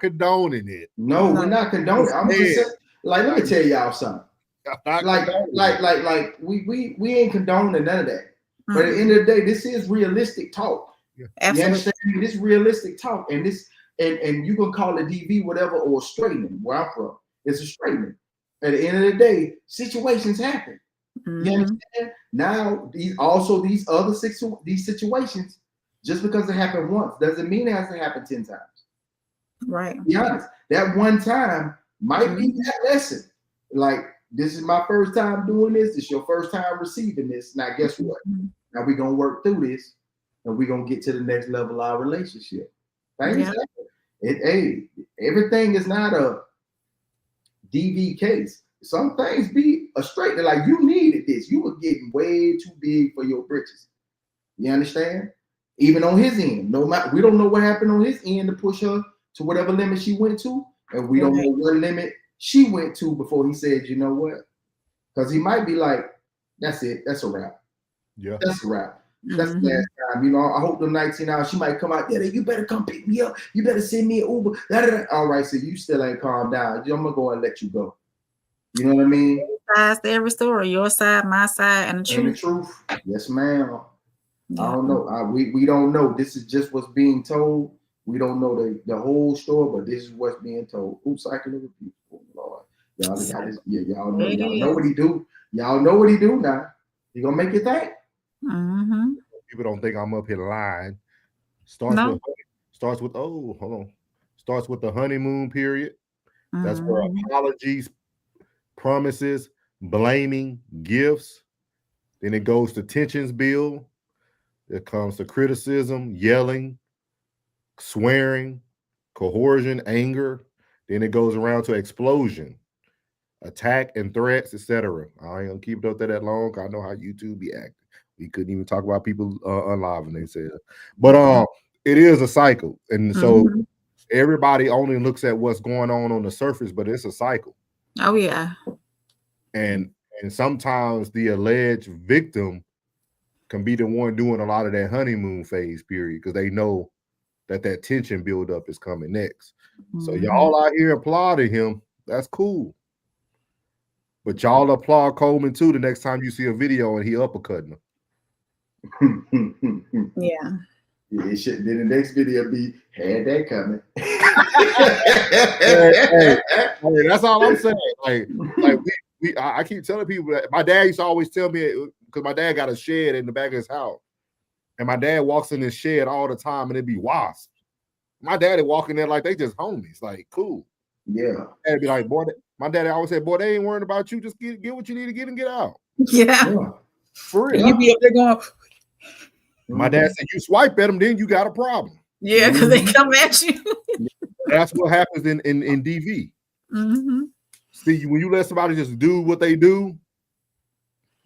condoning it. No, we're not condoning it. I'm just saying, like, let me tell y'all something. Like we ain't condoning none of that. But at the end of the day, this is realistic talk. Absolutely. You understand me? This realistic talk, and this and you can call it DV whatever or straightening. Where I'm from, it's a straightening. At the end of the day, situations happen. You understand? Now, these situations, just because it happened once, doesn't mean it has to happen 10 times. Right. Be honest. That one time might be that lesson. Like, this is my first time doing this. This is your first time receiving this. Now, guess what? Now we're gonna work through this, and we're gonna get to the next level of our relationship. Things happen. Hey, everything is not a DV case. Some things be a straight. Like you needed this. You were getting way too big for your britches. You understand? Even on his end, no matter we don't know what happened on his end to push her to whatever limit she went to, and we don't know what limit she went to before he said, you know what? Because he might be like, that's it. That's a wrap. Yeah, that's a wrap. That's the last time. You know, I hope them 19 hours, she might come out, you better come pick me up. You better send me an Uber. All right, so you still ain't calmed down. I'm going to go and let you go. You know what I mean? Sides to every story. Your side, my side, and the truth. And the truth. Yes, ma'am. Yeah. I don't know. We don't know. This is just what's being told. We don't know the whole story, but this is what's being told. Who's cycling with people? Oh, Lord. Y'all know what he do. Y'all know what he do now. He going to make you think. People don't think I'm up here lying. Starts with the honeymoon period. That's where apologies, promises, blaming, gifts. Then it goes to tensions build. It comes to criticism, yelling, swearing, coercion, anger. Then it goes around to explosion, attack and threats, etc. I ain't gonna keep it up there that long. I know how YouTube be acting. We couldn't even talk about people unlive when they said, but it is a cycle, and so everybody only looks at what's going on the surface, but it's a cycle. Oh yeah, and sometimes the alleged victim can be the one doing a lot of that honeymoon phase period because they know that tension buildup is coming next. So y'all out here applauding him, that's cool. But y'all applaud Coleman too the next time you see a video and he uppercutting him. Yeah. It should. Then the next video be had that coming. Hey, that's all I'm saying. Like I keep telling people that my dad used to always tell me because my dad got a shed in the back of his house, and my dad walks in his shed all the time, and it'd be wasps. My daddy walking there like they just homies, like cool. Yeah. I'd be like, boy, my daddy always said, boy, they ain't worried about you. Just get what you need to get and get out. Yeah. For real. You be up there going. My dad said, you swipe at them, then you got a problem. Yeah, because they come at you. That's what happens in DV. See, when you let somebody just do what they do,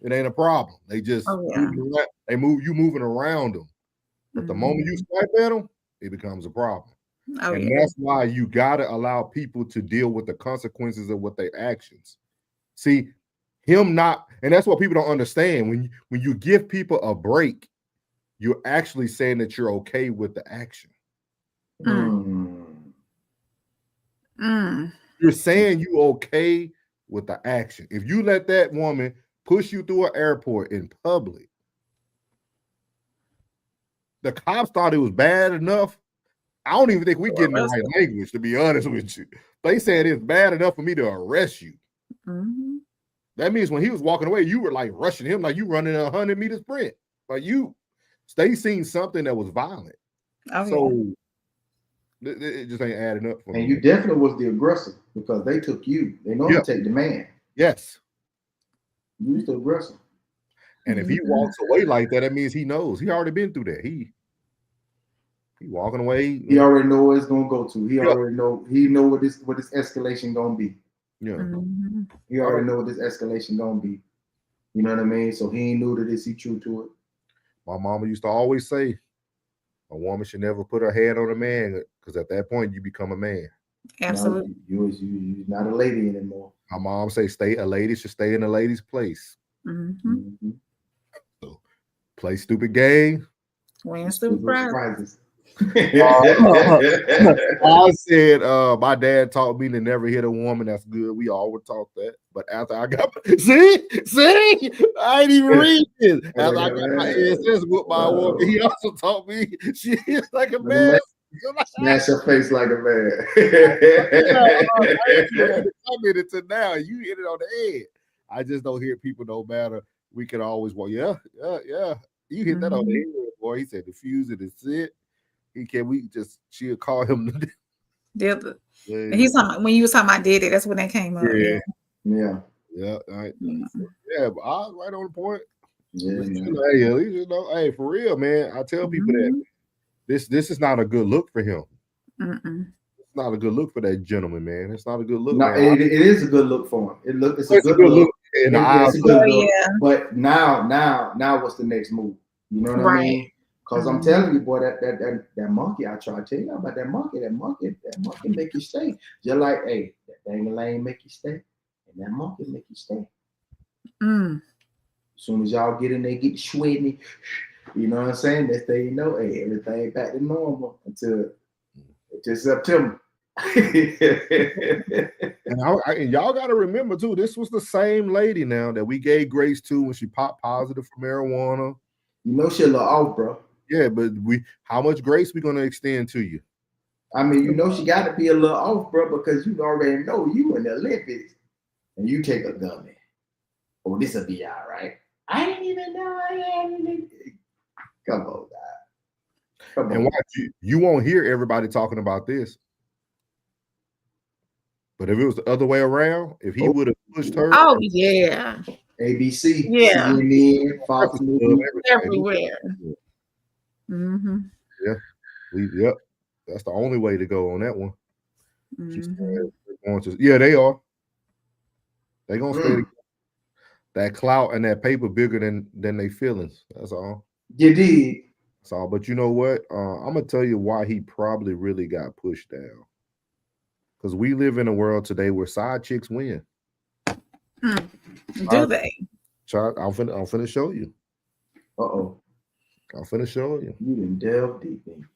it ain't a problem. They just you moving around them. But the moment you swipe at them, it becomes a problem. That's why you gotta allow people to deal with the consequences of what their actions. See, and that's what people don't understand. When you give people a break, you're actually saying that you're okay with the action. You're saying you okay with the action. If you let that woman push you through an airport in public, the cops thought it was bad enough. I don't even think we're getting the right language, to be honest with you. They said it's bad enough for me to arrest you. That means when he was walking away, you were like rushing him like you running a 100-meter sprint. Like they seen something that was violent. It just ain't adding up for me. And you definitely was the aggressor because they took you. They know to take the man. Yes. You was the aggressor. And if he walks away like that, that means he knows. He already been through that. He walking away. He already know where it's gonna go to. He already know. He know what this escalation gonna be. Yeah. He already know what this escalation gonna be. You know what I mean? So he ain't new to this. He true to it. My mama used to always say, a woman should never put her hand on a man because at that point you become a man. Absolutely. You're not a lady anymore. My mom say a lady should stay in a lady's place. So play stupid game. Win stupid prizes. I said my dad taught me to never hit a woman. That's good. We all would talk that. But after I got see, I ain't even read this. After I got my SS with my woman, he also taught me she is like a man. Smash her face like a man. Commented to now, you hit it on the head. I just don't hear people no matter. We can always walk. Yeah. You hit that on the head, boy. He said diffuse it, it's it. She'll call him He's talking when you was talking about did it, that's when they came up. Yeah. Yeah, yeah, but I was right on the point. Yeah, man. Hey, at least hey, for real, man. I tell people that this is not a good look for him. It's not a good look for that gentleman, man. It's not a good look. No, man. it is a good look for him. It's a good look look. in the eyes. It's a good look. But now, what's the next move? You know what I mean? Because I'm telling you, boy, that monkey, I try to tell you about that monkey make you stay. Just like, hey, that dang-a-lang make you stay, and that monkey make you stay. As soon as y'all get in there, get sweating, you know what I'm saying? Next thing you know, hey, everything back to normal until September. And y'all got to remember too, this was the same lady now that we gave grace to when she popped positive for marijuana. You know she a little off, bro. Yeah, but how much grace we gonna extend to you? I mean, you know she got to be a little off, bro, because you already know you in the Olympics and you take a gummy. Oh, this will be all right. I didn't even know I had it. Come on, God. Come on. And watch you won't hear everybody talking about this. But if it was the other way around, if he would have pushed her, yeah, ABC, yeah, CNN, Fox News, everywhere. Yeah, yep. That's the only way to go on that one. Yeah, they are. They gonna stay together. That clout and that paper bigger than their feelings. That's all. You did. That's all. But you know what? I'm gonna tell you why he probably really got pushed down. Because we live in a world today where side chicks win. Do they? I'm finna show you. Uh-oh. I'm finna show you. You didn't delve deep in.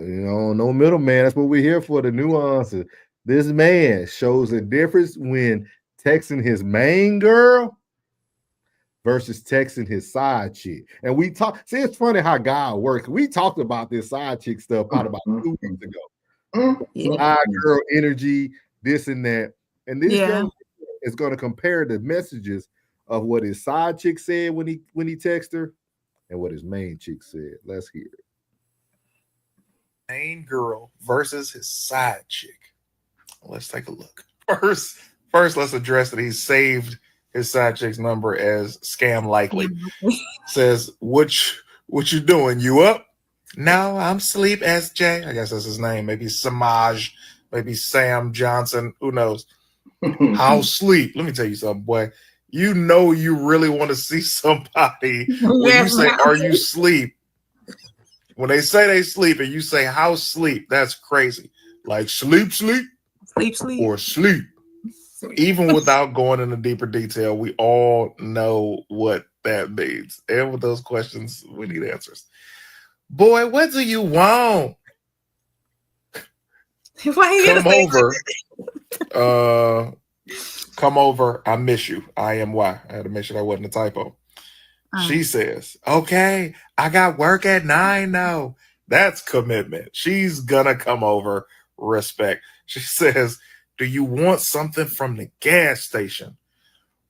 You know, no middleman. That's what we're here for, the nuances. This man shows a difference when texting his main girl versus texting his side chick. And we talk. See, it's funny how God works. We talked about this side chick stuff about 2 weeks ago. Side girl energy, this and that. And this young is going to compare the messages of what his side chick said when he texted her and what his main chick said. Let's hear it. Main girl versus his side chick. Let's take a look. First, let's address that he saved his side chick's number as scam likely. Says, what you doing? You up? No, I'm sleep, SJ. I guess that's his name. Maybe Samaj, maybe Sam Johnson. Who knows? How sleep? Let me tell you something, boy. You know you really want to see somebody when you say, are you sleep? When they say they sleep and you say, how sleep? That's crazy. Like sleep, or sleep. Even without going into deeper detail, we all know what that means. And with those questions, we need answers. Boy, what do you want? Come over. Come over. I miss you. I am why. I had to make sure that wasn't a typo. She says, okay, I got work at 9 now. That's commitment. She's gonna come over. Respect. She says, do you want something from the gas station?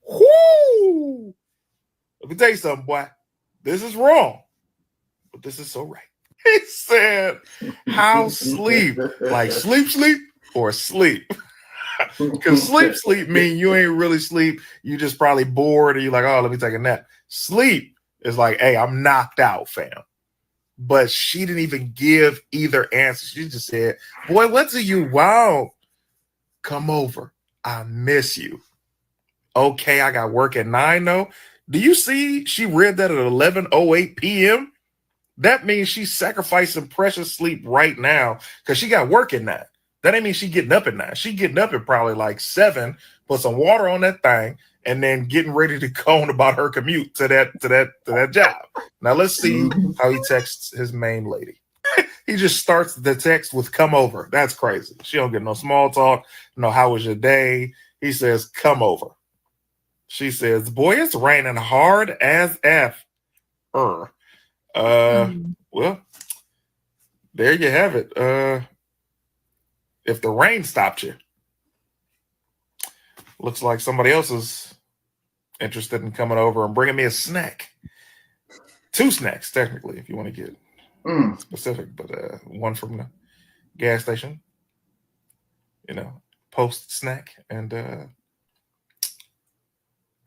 Whoo! Let me tell you something, boy. This is wrong, but this is so right. He said, how sleep? Like sleep, or sleep? Because sleep mean you ain't really sleep. You just probably bored or you like, oh, let me take a nap. Sleep is like, hey, I'm knocked out, fam. But she didn't even give either answer. She just said, boy, what do you want? Come over. I miss you. Okay, I got work at 9 though. Do you see she read that at 11:08 p.m.? That means she's sacrificing precious sleep right now because she got work at 9. That ain't mean she getting up at 9. She getting up at probably like 7, put some water on that thing, and then getting ready to go on about her commute to that job. Now let's see how he texts his main lady. He just starts the text with come over. That's crazy. She don't get no small talk. No, how was your day? He says, come over. She says, boy, it's raining hard as F. Well, there you have it. If the rain stopped you, looks like somebody else is interested in coming over and bringing me a snack. 2 snacks, technically, if you want to get specific, but one from the gas station, post snack, and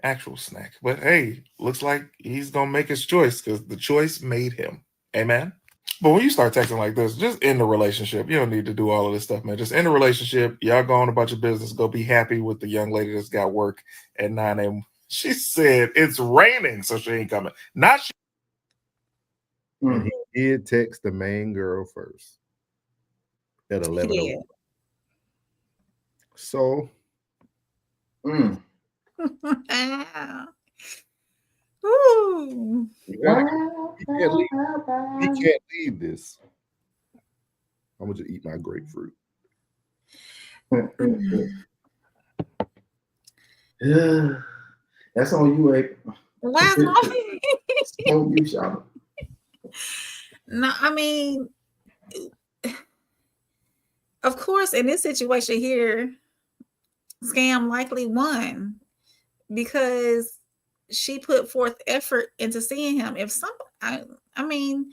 actual snack. But hey, looks like he's gonna make his choice because the choice made him. Amen. But when you start texting like this, just end the relationship. You don't need to do all of this stuff, man. Just end the relationship. Y'all go on about your business. Go be happy with the young lady that's got work at 9 a.m. She said it's raining, so she ain't coming. Not she. And he did text the main girl first at 11. Yeah. So Ooh. he can't leave this. I'm gonna just eat my grapefruit. Yeah, that's on you, April. Why on you, Sha'Carri. No, I mean, of course, in this situation here, Scam likely won because she put forth effort into seeing him. If I mean,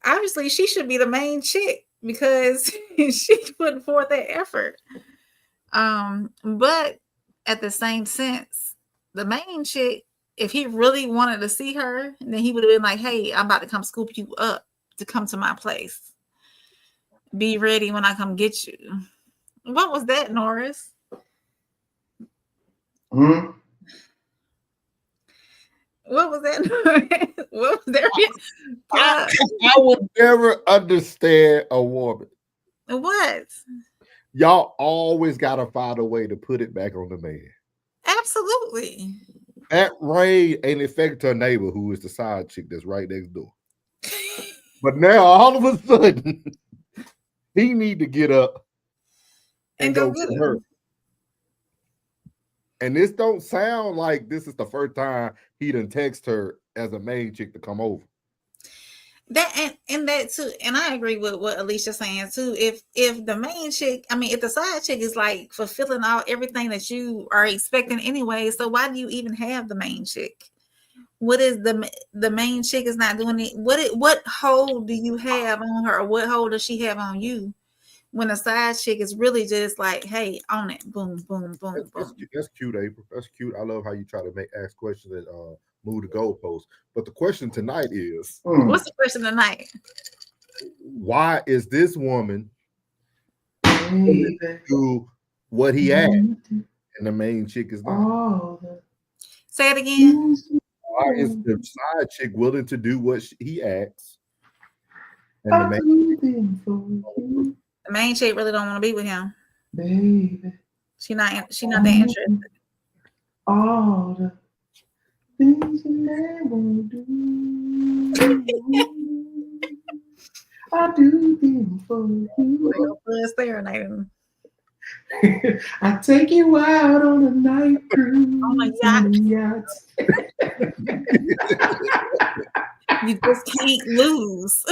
obviously she should be the main chick because she put forth that effort. But at the same sense, the main chick, if he really wanted to see her, then he would have been like, hey, I'm about to come scoop you up to come to my place. Be ready when I come get you. What was that, Norris? Hmm? What was that? What was there? I would never understand a woman. What? Y'all always gotta find a way to put it back on the man. Absolutely. That rain ain't affected her neighbor, who is the side chick that's right next door. But now all of a sudden, he need to get up and go get her. And this don't sound like this is the first time he done text her as a main chick to come over. That and that too, and I agree with what Alicia's saying too. If the main chick, I mean, if the side chick is like fulfilling everything that you are expecting anyway, so why do you even have the main chick? What is the main chick is not doing it? What hold do you have on her, or what hold does she have on you? When a side chick is really just like, hey, on it, boom, boom, boom, boom. That's cute, April. That's cute. I love how you try to ask questions and move the goalposts. But the question tonight is, what's the question tonight? Why is this woman do what he asked, and the main chick is not? Say it again. Why is the side chick willing to do what he asks, and the main chick really don't want to be with him, baby? She not that interested. All the things you never do, I do them for you. Serenading. I take you out on a night cruise. Oh my God. You just can't lose.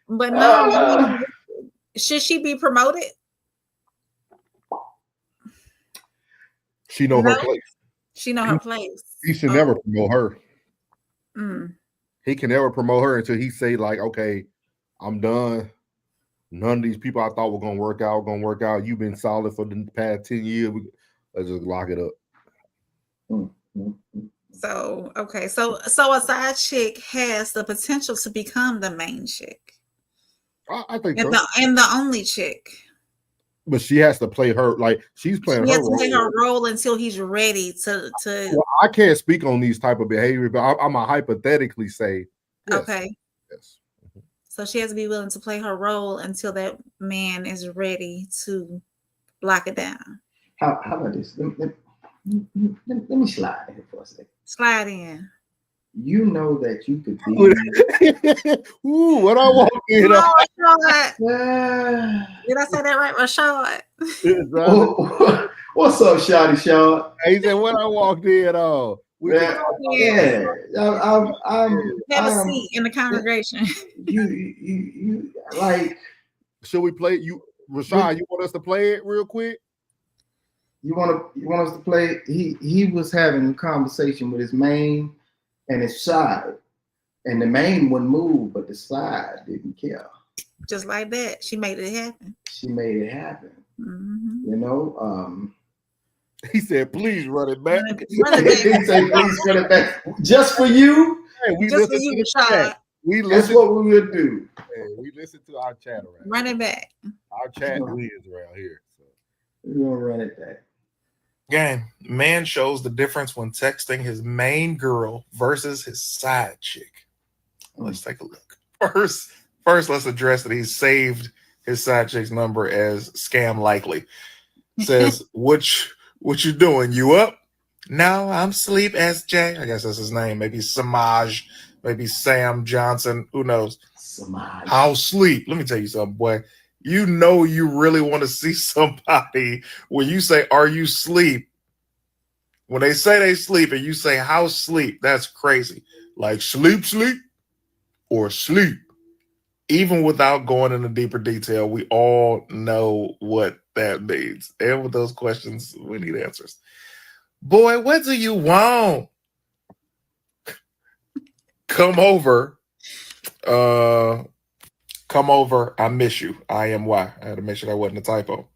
But no, should she be promoted? She know her place. She know her place. He should never promote her. Mm. He can never promote her until he say like, okay, I'm done. None of these people I thought were gonna work out. You've been solid for the past 10 years. Let's just lock it up. So okay, so a side chick has the potential to become the main chick. I think and the only chick. But she has to play her, like she's playing her role. Play her role until he's ready to. Well, I can't speak on these type of behavior, but I'm a hypothetically say. Yes. Okay. Yes. So she has to be willing to play her role until that man is ready to lock it down. How about this? Let me slide in for a second. Slide in. You know that you could be. Ooh, what I want in. Did I say that right, Rashad? What's up, Shotty Shaw? He said, "What I walked in on." Yeah, have a seat in the congregation. You like? Should we play you, Rashad? You want us to play it real quick? You want us to play? He was having a conversation with his main and his side, and the main wouldn't move, but the side didn't care. Just like that, she made it happen. She made it happen. Mm-hmm. You know. He said, please run it back. Run it He back. said, please run it back. Just for you. Hey, we Just for listen you, to the chat. Rashad. That's what we would do. Hey, we listen to our chat around. Run it back. Our chat wins around here. So. We're gonna run it back. Gang, man shows the difference when texting his main girl versus his side chick. Let's take a look. First, let's address that he saved his side chick's number as scam likely. Says, what you doing? You up? No, I'm sleep, SJ. I guess that's his name. Maybe Samaj, maybe Sam Johnson. Who knows? Samaj. How sleep? Let me tell you something, boy. You know you really want to see somebody when you say, are you sleep? When they say they sleep and you say, how sleep? That's crazy. Like sleep or sleep. Even without going into deeper detail, we all know what that means. And with those questions, we need answers. Boy, what do you want? Come over. Come over. I miss you. IMY. I had to make sure that wasn't a typo.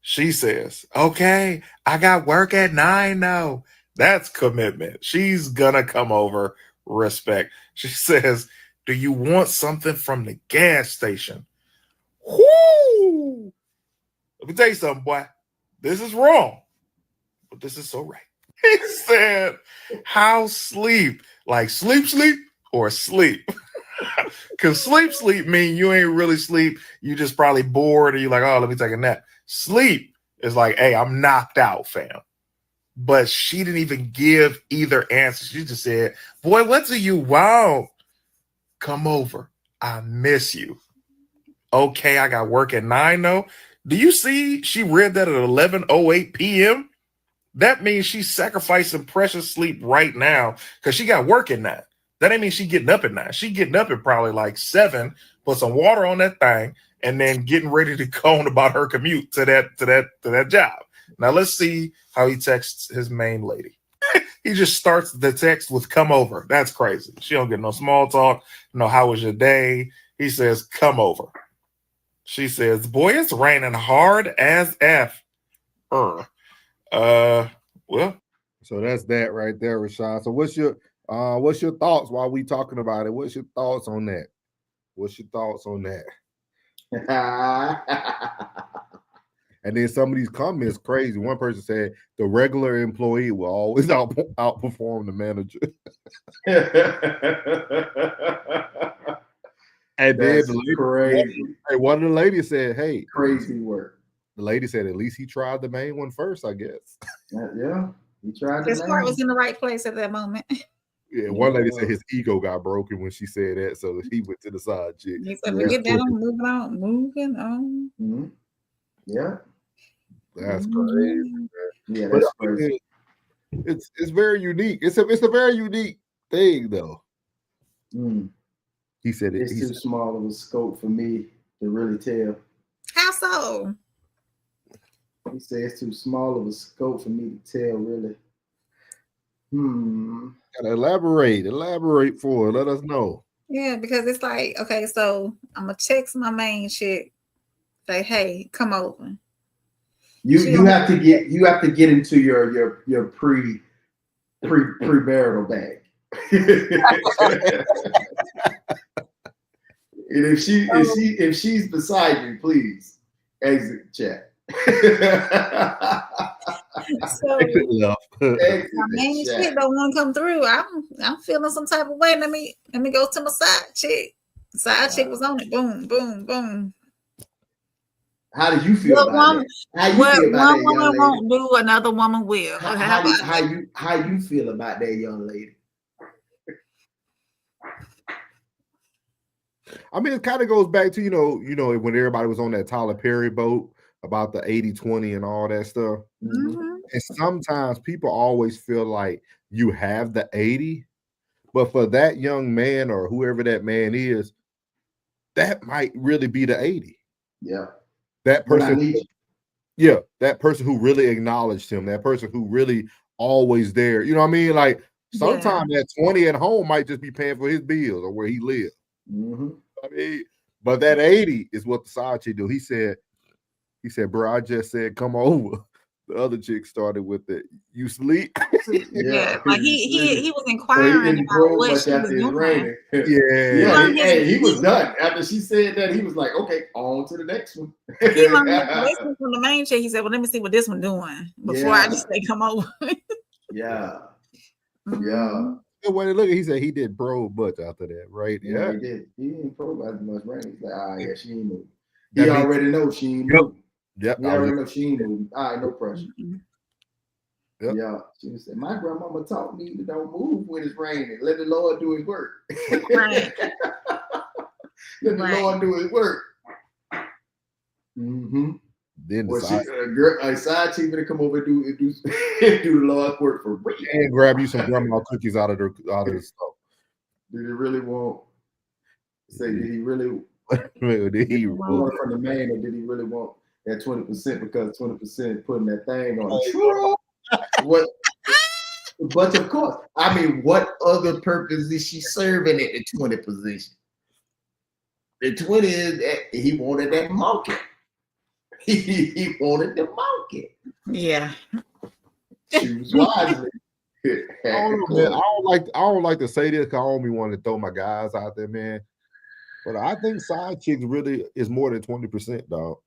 She says, okay, I got work at 9 now. That's commitment. She's gonna come over. Respect. She says, do you want something from the gas station? Whoo! Let me tell you something, boy. This is wrong, but this is so right. He said, how sleep? Like sleep or sleep? Because sleep mean you ain't really sleep. You just probably bored or you like, oh, let me take a nap. Sleep is like, hey, I'm knocked out, fam. But she didn't even give either answer. She just said, boy, what do you want? Come over. I miss you. Okay, I got work at 9 though. Do you see she read that at 11:08 p.m.? That means she's sacrificing precious sleep right now because she got work at 9. That ain't mean she getting up at 9. She getting up at probably like 7, put some water on that thing, and then getting ready to go on about her commute to that job. Now let's see how he texts his main lady. He just starts the text with come over. That's crazy. She don't get no small talk. No, how was your day? He says, come over. She says, boy, it's raining hard as F. Well. So that's that right there, Rashad. So what's your thoughts while we talking about it? What's your thoughts on that? What's your thoughts on that? And then some of these comments crazy. One person said the regular employee will always outperform the manager. And that's then crazy. One of the ladies said, hey, crazy work. The lady said at least he tried the main one first, I guess. Yeah, he tried his heart was in the right place at that moment. Yeah, one lady said his ego got broken when she said that, so he went to the side chick. He said, forget that, I'm moving on. Mm-hmm. Yeah. That's crazy. Yeah, that's crazy. It's very unique. It's a very unique thing, though. He said it's too small of a scope for me to really tell. How so? He said it's too small of a scope for me to tell, really. Gotta elaborate for it. Let us know. Yeah, because it's like, okay, so I'm gonna text my main chick, say, hey, come over. You have to get into your pre-marital bag. And if she's beside you, please exit chat. So my main chick don't want to come through. I'm feeling some type of way. Let me go to my side chick. Side chick was on it. Boom, boom, boom. How did you feel about that? One woman won't do, another woman will. How you feel about that, young lady? I mean, it kind of goes back to, you know, when everybody was on that Tyler Perry boat about the 80-20 and all that stuff. Mm-hmm. And sometimes people always feel like you have the 80, but for that young man or whoever that man is, that might really be the 80. Yeah. That person, that person who really acknowledged him, that person who really always there. You know what I mean? Like sometimes that 20 at home might just be paying for his bills or where he lives. Mm-hmm. I mean, but that 80 is what the side chick do. He said, bro, I just said come over. The other chick started with it. You sleep? Yeah, like he was So he inquiring didn't about grow what much she was after his doing. raining. Yeah. Hey, he was done. After she said that, he was like, okay, on to the next one. He learned his lesson from the main chick. He said, well, let me see what this one doing before I just say come over. Yeah. Mhm. When look, he said he did bro much after that, right? Yeah, he did. He didn't probe as much rain. He's like, yeah, she ain't moving. That He means- already knows she ain't Yep. moving. Yep. He already knows she ain't moving. All right, no pressure. Yep. Yeah. She said, my grandmama taught me to don't move when it's raining. Let the Lord do his work. Right. Let the Lord do his work. Mm-hmm. Then Well, a side chick gonna come over and do the Lord's work for free. And grab you some grandma cookies out of the stuff. Did he really want? Say, did he really? Did he want from the man, or did he really want that 20% because 20% putting that thing on? True. What? But of course, I mean, what other purpose is she serving at the 20 position? The 20 is that he wanted that market. He wanted the market. Yeah. Choose wisely. I don't like to say this because I don't want to throw my guys out there, man. But I think side chicks really is more than 20%, dog.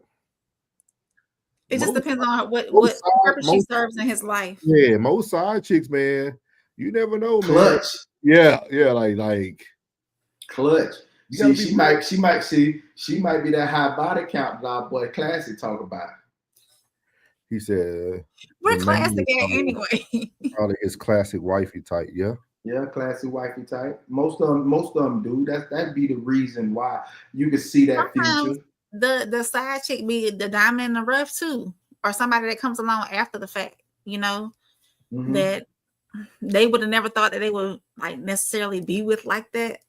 It just depends on what purpose she serves in his life. Yeah, most side chicks, man, you never know, man. Clutch. Yeah, like clutch. See, she might be that high body count that our boy Classic talk about. He said we're classic anyway. Probably his classic wifey type, yeah. Yeah, classic wifey type. Most of them do. That'd be the reason why you could see that Sometimes future. The side chick be the diamond in the rough too, or somebody that comes along after the fact, that they would have never thought that they would like necessarily be with like that,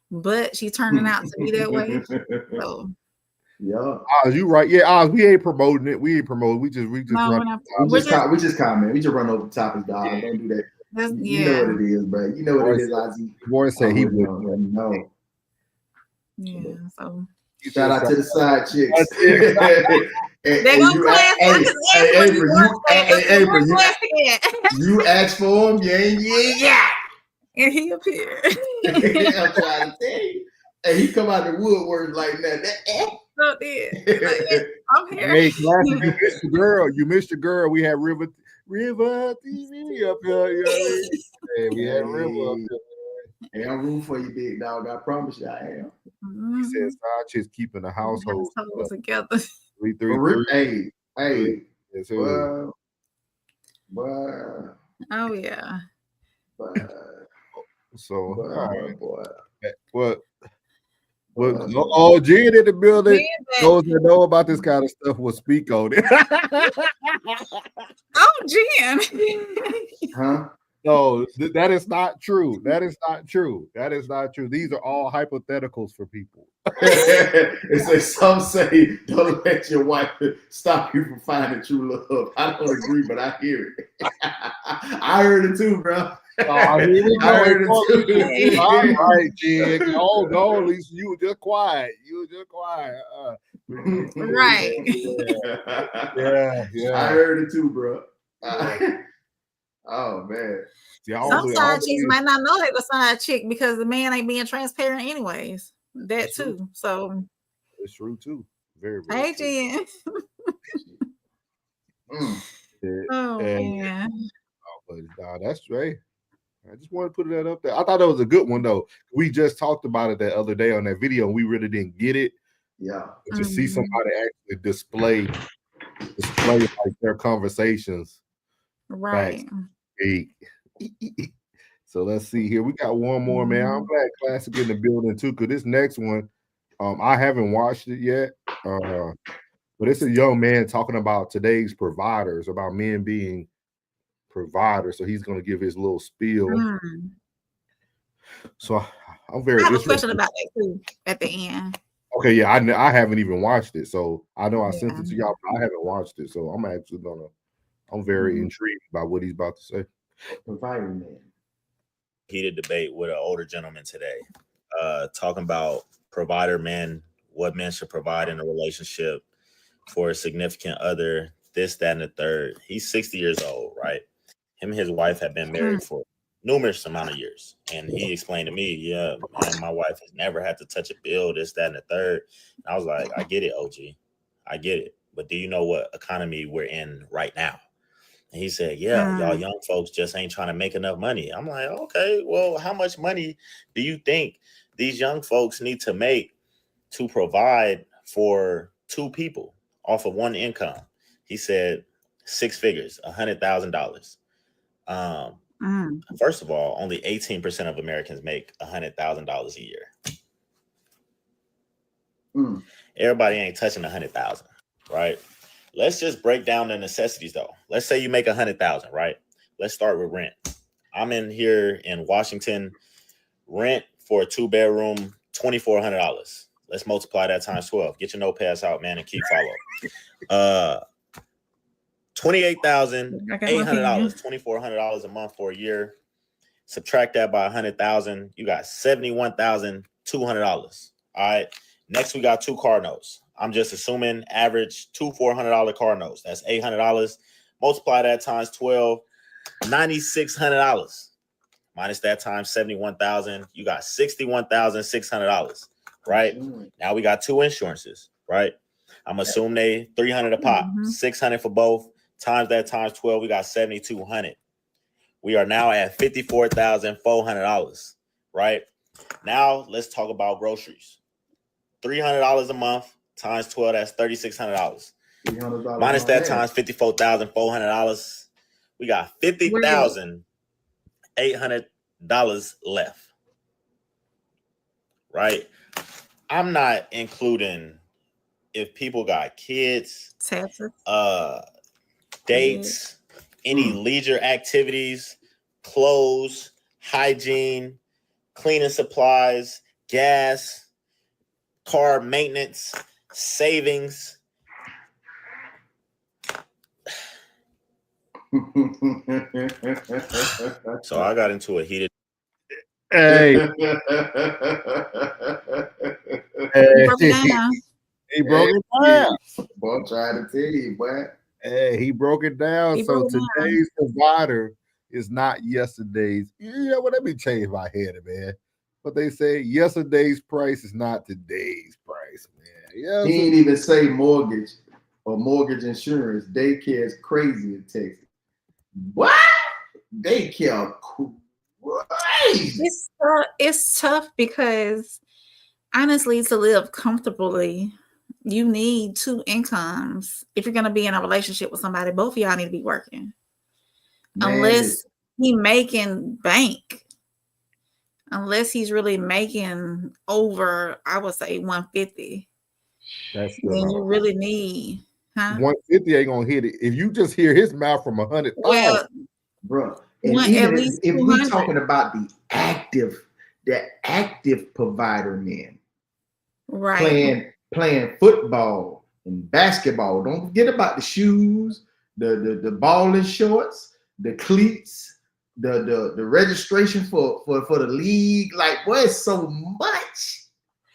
but she's turning out to be that way. So yeah, you right. Yeah, we ain't promoting it. We just comment. We just run over the topic, dog. Yeah. Don't do that. You know what it is, bro. You know what it is, Ozzy. Boy said he would know. Yeah, so shout out to the side chicks. You asked for him, yeah. And he appeared. I'm trying to tell you. And he come out the woodwork like that. So did. I'm here. Hey, Classic, you missed the girl. You missed the girl. We had River TV up here. Hey, we had River up here. Hey, I'm rooting for you, big dog. I promise you, I am. He said side chicks keeping the household together. 333. Hey. Yes, well. Oh yeah. So all right. Boy. What? Jen in the building. Those that know about this kind of stuff will speak on it. Jen. Huh? No, that is not true. That is not true. These are all hypotheticals for people. It's like some say, don't let your wife stop you from finding true love. I don't agree, but I hear it. I heard it too, bro. I heard it too. All right, Jig. Go, at least you were just quiet. Right. Yeah. I heard it too, bro. Oh man. Some side chicks might not know they were side chick because the man ain't being transparent anyways. That too. True. So it's true too. Very, hey, true. Jen. Oh man. But that's right. I just wanted to put that up there. I thought that was a good one though. We just talked about it that other day on that video, and we really didn't get it. Yeah. But to see somebody actually display like their conversations. Right. So let's see here. We got one more, man. I'm glad Classic in the building too, because this next one, I haven't watched it yet. But it's a young man talking about today's providers, about men being providers. So he's going to give his little spiel. So I'm very. I have a question about that too at the end. Okay, yeah, I haven't even watched it, so I know I sent it to y'all, but I haven't watched it, so I'm actually gonna. I'm very intrigued by what he's about to say. Providing man. Heated debate with an older gentleman today, talking about provider men, what men should provide in a relationship for a significant other, this, that, and the third. He's 60 years old, right? Him and his wife have been married for numerous amount of years. And he explained to me, yeah, man, my wife has never had to touch a bill, this, that, and the third. And I was like, I get it, OG. I get it. But do you know what economy we're in right now? And he said, yeah, y'all young folks just ain't trying to make enough money. I'm like, okay, well, how much money do you think these young folks need to make to provide for two people off of one income? He said 6 figures, $100,000. First of all, only 18% of Americans make $100,000 a year. Everybody ain't touching 100,000, right? Let's just break down the necessities though. Let's say you make 100,000, right? Let's start with rent. I'm in here in Washington. Rent for a 2-bedroom, $2,400. Let's multiply that times 12. Get your notepads out, man, and keep follow. $28,800, $2,400 a month for a year. Subtract that by 100,000, you got $71,200. All right. Next, we got 2 car notes. I'm just assuming average 2 $400 car notes. That's $800. Multiply that times 12, $9,600. Minus that times 71,000, you got $61,600. Right now, we got 2 insurances. Right. I'm assuming they $300 a pop, $600 for both. Times that times 12, we got $7,200. We are now at $54,400. Right now, let's talk about groceries. $300 a month times 12, that's $3,600. Minus that times $54,400, we got $50,800 left. Right? I'm not including if people got kids, dates, any leisure activities, clothes, hygiene, cleaning supplies, gas, car maintenance, savings. So I got into a heated. Hey. He broke it down. Boy, I'm trying to tell you, boy. Hey, he broke it down. So today's provider is not yesterday's. Yeah, well, let me change my head, man. But they say yesterday's price is not today's price, man. Yeah, he ain't even say mortgage or mortgage insurance. Daycare is crazy in Texas. What? Daycare crazy. It's tough because honestly, to live comfortably, you need 2 incomes. If you're gonna be in a relationship with somebody, both of y'all need to be working. Man, unless he making bank. Unless he's really making over, I would say 150. Then you really need 150 ain't gonna hit it. If you just hear his mouth from 100, well, bro. And even if we're talking about the active provider men, right? Playing football and basketball. Don't forget about the shoes, the ball and shorts, the cleats. The registration for the league, like, boy, it's so much.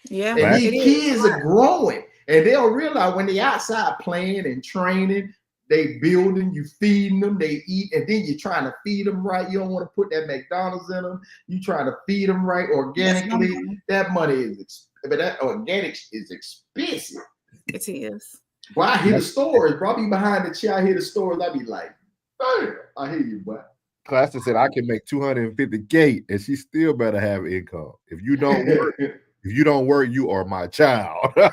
Yeah, and these kids are growing, and they'll realize when they outside playing and training, they building, you feeding them, they eat, and then you're trying to feed them right. You don't want to put that McDonald's in them. You trying to feed them right organically. That money is, but that organic is expensive. It is. Well, I hear the stories, bro. I be behind the chair. I hear the stories. I be like, oh, I hear you, boy. Claster said I can make $250K and she still better have income. If you don't work, you are my child. I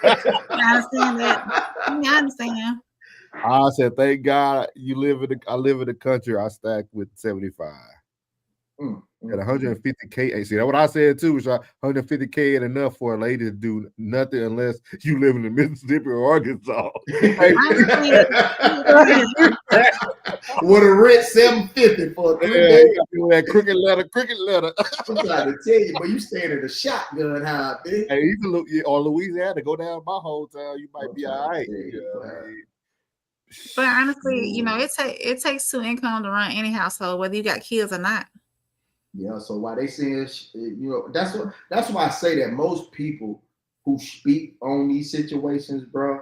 understand that. I understand. I said, thank God I live in the country. I stack with 75. At 150K. See, that's what I said too. Was 150K ain't enough for a lady to do nothing unless you live in the Mississippi or Arkansas. With a rent 750 for a 3 days. That cricket letter. I'm trying to tell you, but you staying in a shotgun house, bitch. Hey, you can look or Louisiana, go down my hotel, you might be all right. But honestly, it takes 2 income to run any household, whether you got kids or not. Yeah, so why they saying, that's why I say that most people who speak on these situations, bro,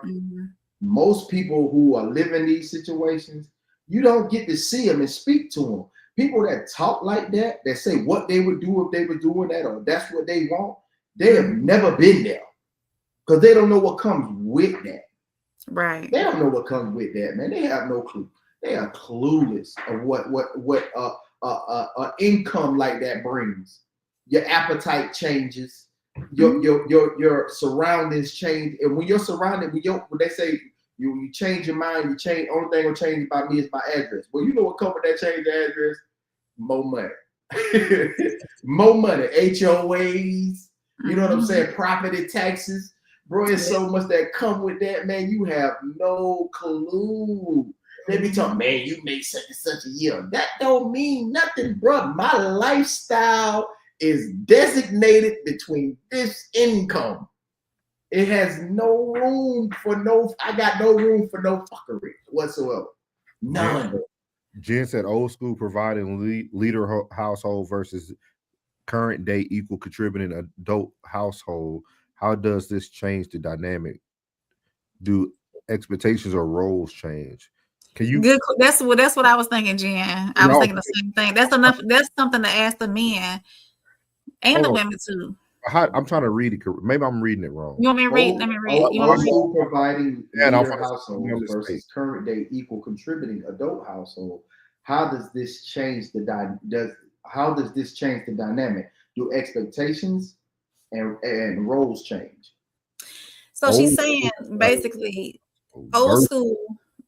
most people who are living these situations, you don't get to see them and speak to them. People that talk like that say what they would do if they were doing that, or that's what they want, they have never been there, because they don't know what comes with that. Right. They don't know what comes with that, man. They have no clue. They are clueless of what income like that brings. Your appetite changes. Your surroundings change, and when you're surrounded, when they say you change your mind, you change. Only thing will change about me is my address. Well, you know what comes with that change the address? More money. More money. HOAs. You know what I'm saying? Property taxes. Bro, it's so much that come with that, man. You have no clue. They be talking, man, you make such and such a year. That don't mean nothing, bro. My lifestyle is designated between this income. It has no room for I got no room for no fuckery whatsoever. None. Jen said old school providing leader household versus current day equal contributing adult household. How does this change the dynamic? Do expectations or roles change? Can you? Good. That's what I was thinking, Jen. I was thinking the same thing. That's enough. That's something to ask the men and the women too. I'm trying to read it. Maybe I'm reading it wrong. You want me to read? Let me read. You want me to read? Providing leader households versus current day equal contributing adult household. How does this change the dynamic? Do expectations and roles change? So she's saying basically old school,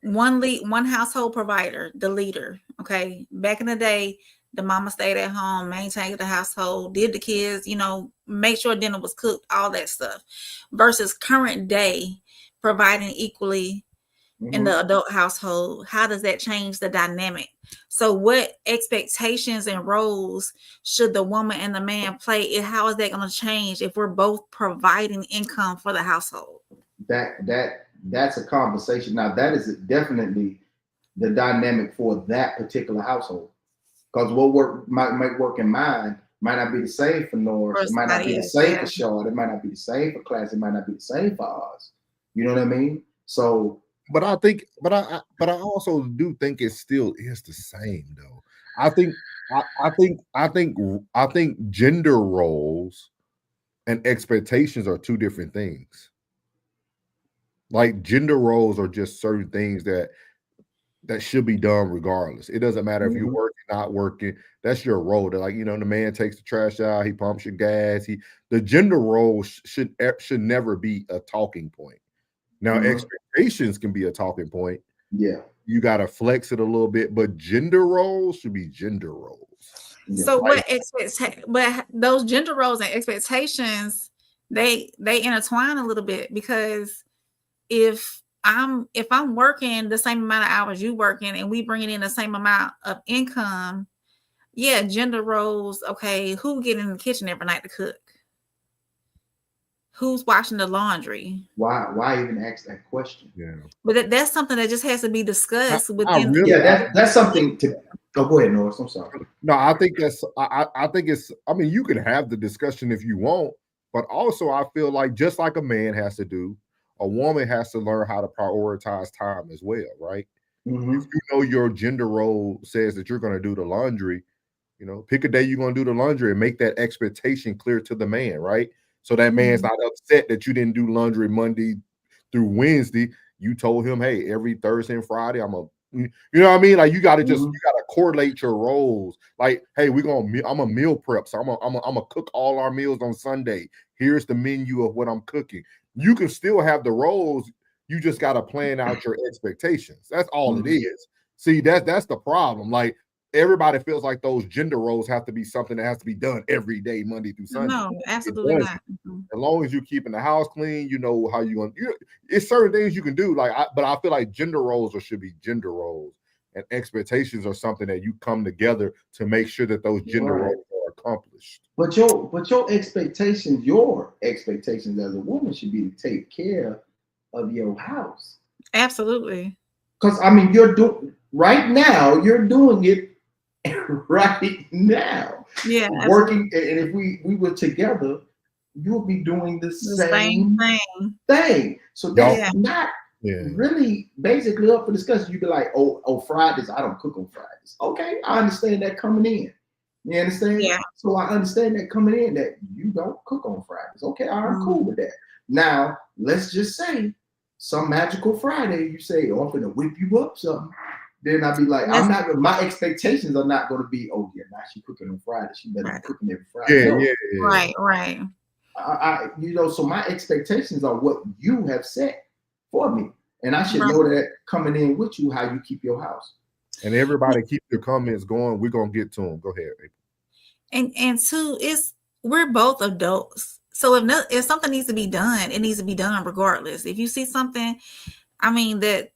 one household provider, the leader. Okay, back in the day, the mama stayed at home, maintained the household, did the kids, make sure dinner was cooked, all that stuff. Versus current day, providing equally in the adult household. How does that change the dynamic? So what expectations and roles should the woman and the man play? How is that going to change if we're both providing income for the household? That's a conversation. Now that is definitely the dynamic for that particular household. Because what might work in mine might not be the same for Norris. It might not be the same for Shaw. It might not be the same for Class. It might not be the same for us. You know what I mean? So, but I also do think it still is the same though. I think gender roles and expectations are two different things. Like gender roles are just certain things that should be done regardless. It doesn't matter if you're working, not working. That's your role. That the man takes the trash out, he pumps your gas. The gender role should never be a talking point. Now, expectations can be a talking point. Yeah. You got to flex it a little bit, but gender roles should be gender roles. So but those gender roles and expectations, they intertwine a little bit, because if I'm working the same amount of hours you working and we bringing in the same amount of income, yeah, gender roles. Okay, who get in the kitchen every night to cook? Who's washing the laundry? Why even ask that question? Yeah, but that's something that just has to be discussed within. That's something to. Oh, go ahead, Norris. I'm sorry. No, I think that's. I think it's. I mean, you can have the discussion if you want, but also I feel like just like a man has to do, a woman has to learn how to prioritize time as well, right? If your gender role says that you're going to do the laundry, pick a day you're going to do the laundry and make that expectation clear to the man, right? So that man's not upset that you didn't do laundry Monday through Wednesday. You told him, hey, every Thursday and Friday, you know what I mean? Like you got to correlate your roles. Like, hey, I'm a meal prep, so I'm a cook all our meals on Sunday. Here's the menu of what I'm cooking. You can still have the roles. You just got to plan out your expectations. That's all it is. See, that's the problem. Like everybody feels like those gender roles have to be something that has to be done every day, Monday through Sunday. No, absolutely not. As long as you're keeping the house clean, you know how you're going to. It's certain things you can do. But I feel like gender roles should be gender roles, and expectations are something that you come together to make sure that those gender roles are accomplished. But your expectations as a woman should be to take care of your house. Absolutely. Because I mean, you're doing it right now. Yeah. Working, and if we were together, you'll be doing the same thing. So that's not really basically up for discussion. You'd be like, oh, Fridays, I don't cook on Fridays. Okay, I understand that coming in. You understand? Yeah. So I understand that coming in that you don't cook on Fridays. Okay, I'm cool with that. Now, let's just say some magical Friday, you say, oh, I'm gonna whip you up something. Then I'd be like, my expectations are not gonna be, oh yeah, now she cooking on Friday. She better be cooking every Friday. Right. So my expectations are what you have set for me. And I should know that coming in with you, how you keep your house. And everybody keep your comments going. We're gonna get to them. Go ahead, April. And two, we're both adults. So if something needs to be done, it needs to be done regardless. If you see something, I mean that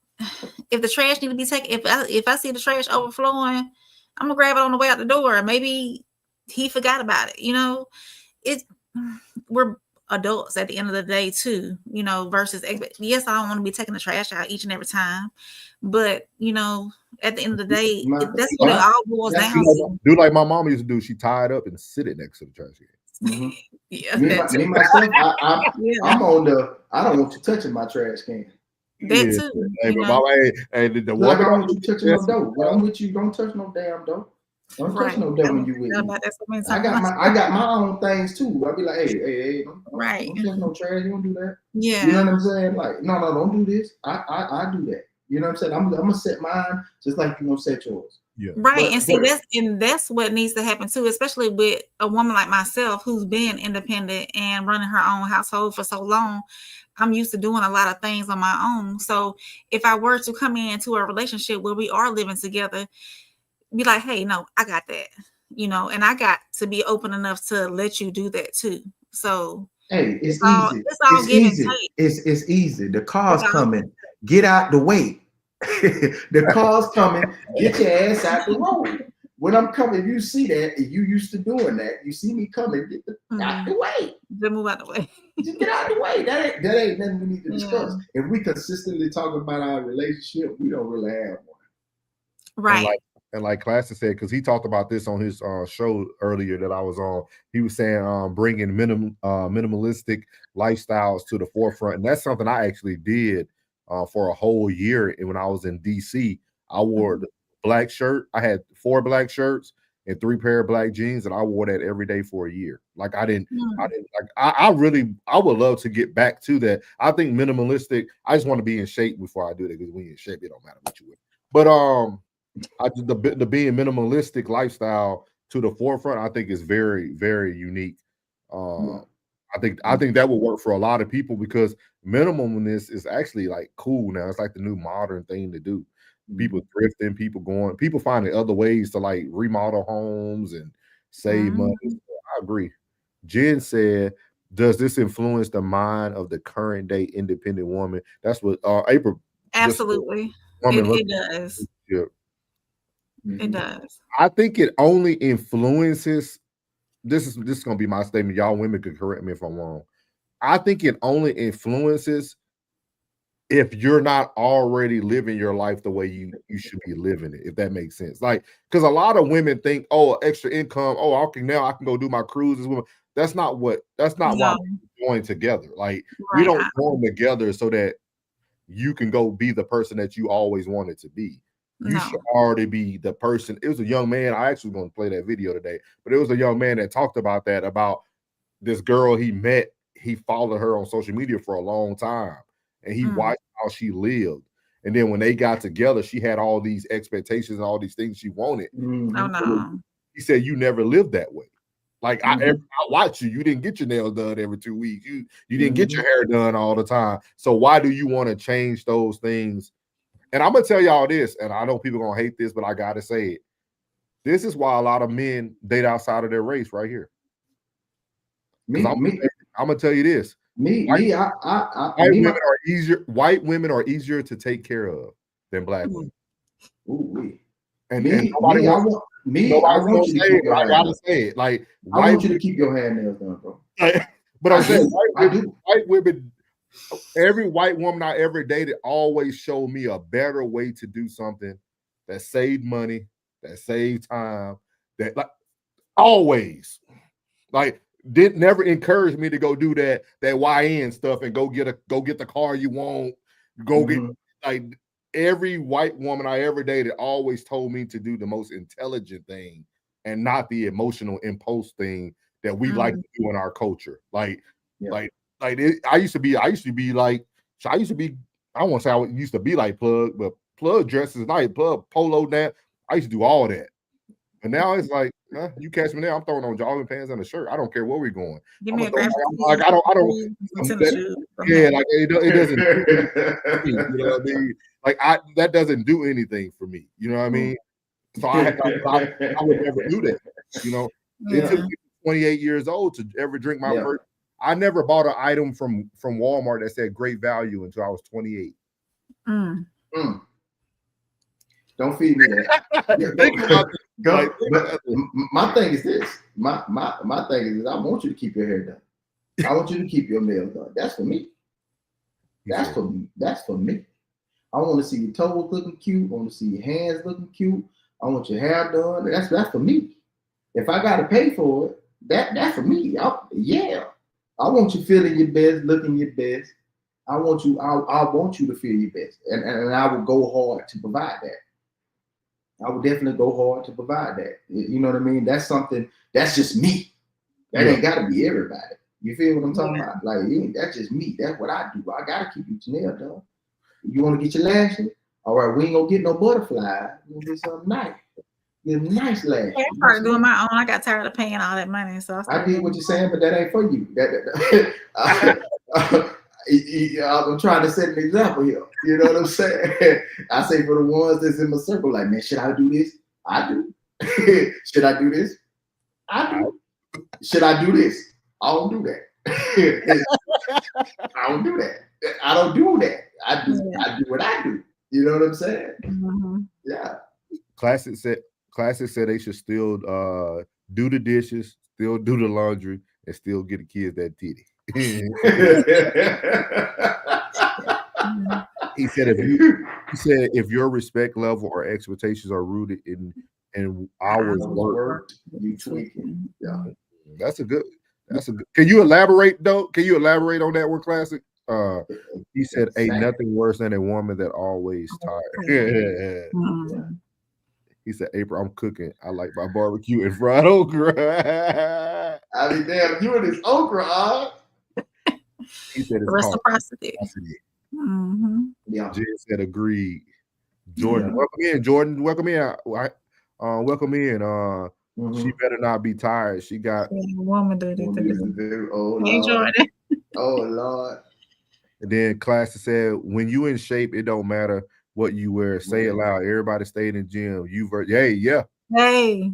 if the trash need to be taken, if I see the trash overflowing, I'm gonna grab it on the way out the door. Maybe he forgot about it. We're adults at the end of the day too, versus yes, I don't want to be taking the trash out each and every time, but at the end of the day, that's what it all boils down to. Do like my mom used to do. She tied up and sit it next to the trash can. Yeah, me myself, I'm on the. I don't want you touching my trash can. That too. Hey, the I don't want you touching no dough. When I'm with you, don't touch no damn dough. Don't touch no dough when you with me. I got my own things too. I'll be like, hey, don't touch no trash. You don't do that. Yeah. You know what I'm saying? Like, no, don't do this. I do that. You know what I'm saying? I'm gonna set mine just like you're gonna set yours. Yeah. Right. That's what needs to happen too, especially with a woman like myself who's been independent and running her own household for so long. I'm used to doing a lot of things on my own. So if I were to come into a relationship where we are living together, be like, hey, no, I got that, and I got to be open enough to let you do that too. So hey, it's easy. It's easy. The car's coming. Get out the way. The car's coming. Get your ass out the road. When I'm coming, you see that, and you used to doing that. You see me coming, get out the way. Just move out the way. Just get out the way. That ain't nothing we need to discuss. Yeah. If we consistently talk about our relationship, we don't really have one. Right. And like Classic said, because he talked about this on his show earlier that I was on, he was saying bringing minimalistic lifestyles to the forefront. And that's something I actually did for a whole year. And when I was in DC, I wore the black shirt. I had 4 black shirts and 3 pair of black jeans, and I wore that every day for a year. Like I would love to get back to that. I think minimalistic, I just want to be in shape before I do that, because when you're in shape, it don't matter what you wear. But the being minimalistic lifestyle to the forefront, I think is very, very unique. I think that will work for a lot of people, because minimalism is actually like cool now. It's like the new modern thing to do. People thrifting, people finding other ways to like remodel homes and save money. So I agree. Jen said, does this influence the mind of the current day independent woman? That's what April. Absolutely. It does. Yeah. It does. I think it only influences. This is going to be my statement. Y'all women could correct me if I'm wrong. I think it only influences if you're not already living your life the way you should be living it, if that makes sense. Like, because a lot of women think, oh, extra income, I can go do my cruises. That's not why we're going together. Like, we don't join together so that you can go be the person that you always wanted to be. You should already be the person. It was a young man. I actually was going to play that video today, but it was a young man that talked about that, about this girl he met. He followed her on social media for a long time, and he watched how she lived. And then when they got together, she had all these expectations and all these things she wanted. Oh, no. He said, you never lived that way. Like, I watch you. You didn't get your nails done every 2 weeks. You didn't get your hair done all the time. So why do you want to change those things? And I'm going to tell y'all this, and I know people are going to hate this, but I got to say it. This is why a lot of men date outside of their race right here. I'm going to tell you this. White women are easier to take care of than black women. I gotta say it. Like, I want you to keep your hair nails done, bro. But I'm saying white women, every white woman I ever dated always showed me a better way to do something that saved money, that saved time, that like always. Like, never encourage me to go do that YN stuff and go get the car you want, Go get like every white woman I ever dated always told me to do the most intelligent thing and not the emotional impulse thing that we like to do in our culture. I used to be like, I don't want to say I used to be like Plug, but Plug dresses nice, Plug polo down. I used to do all that. And now it's like, you catch me there, I'm throwing on jogging pants and a shirt. I don't care where we're going. Give me a like I don't yeah, like it doesn't you know what I mean? Like that doesn't do anything for me. You know what I mean? So I would never do that. You know, it took me 28 years old to ever drink my first. I never bought an item from Walmart that said great value until I was 28. Don't feed me that. But my thing is this. My thing is I want you to keep your hair done. I want you to keep your nails done. That's for me. That's for me. That's for me. I want to see your toes looking cute. I want to see your hands looking cute. I want your hair done. That's for me. If I gotta pay for it, that's for me. I want you feeling your best, looking your best. I want you to feel your best, and I will go hard to provide that. I would definitely go hard to provide that. You know what I mean? That's something. That's just me. That ain't got to be everybody. You feel what I'm talking about? Like that's just me. That's what I do. I gotta keep your nails done. You want to get your lashes? All right, we ain't gonna get no butterfly. We'll get something nice. Get a nice lashes. I started doing my own. I got tired of paying all that money, so I did what you're saying, but that ain't for you. I'm trying to set an example here. You know what I'm saying? I say for the ones that's in my circle, like, man, should I do this? I do. Should I do this? I do. Should I do this? I don't do that. I don't do that. I don't do that. I do what I do. You know what I'm saying? Yeah. Classic said they should still do the dishes, still do the laundry, and still get the kids that titty. He said if your respect level or expectations are rooted in hours work, you tweaking. Yeah. That's a good. Can you elaborate though? Can you elaborate on that one, Classic? He said, "Ain't nothing worse than a woman that always tired." He said, "April, I'm cooking. I like my barbecue and fried okra." I mean, damn, you and this okra, He said, "It's reciprocity." Yeah. Jen said, "Agreed." Jordan, welcome in. Jordan, welcome in. Welcome in. She better not be tired. She got woman do. Oh, hey, Lord. Jordan. Oh, Lord. And then Classic said, "When you in shape, it don't matter what you wear. Say it loud. Everybody stay in the gym. Hey,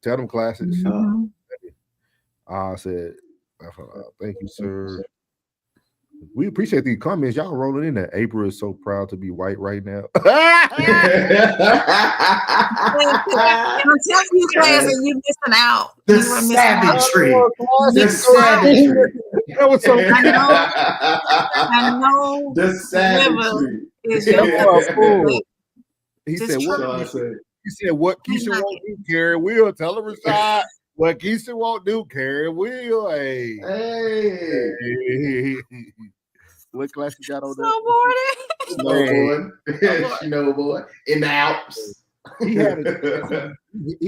tell them, Classic." I said, "Thank you, sir." We appreciate these comments. Y'all rolling in there. April is so proud to be white right now. I'm telling you, Classic, you missing out. The savagery. The savagery. That was so I know. The savagery. He said, what Keisha won't do, Carrie will. Tell her Rashad what Keisha won't do, Carrie will. Hey. What class you got on there? Snowboard in the Alps. He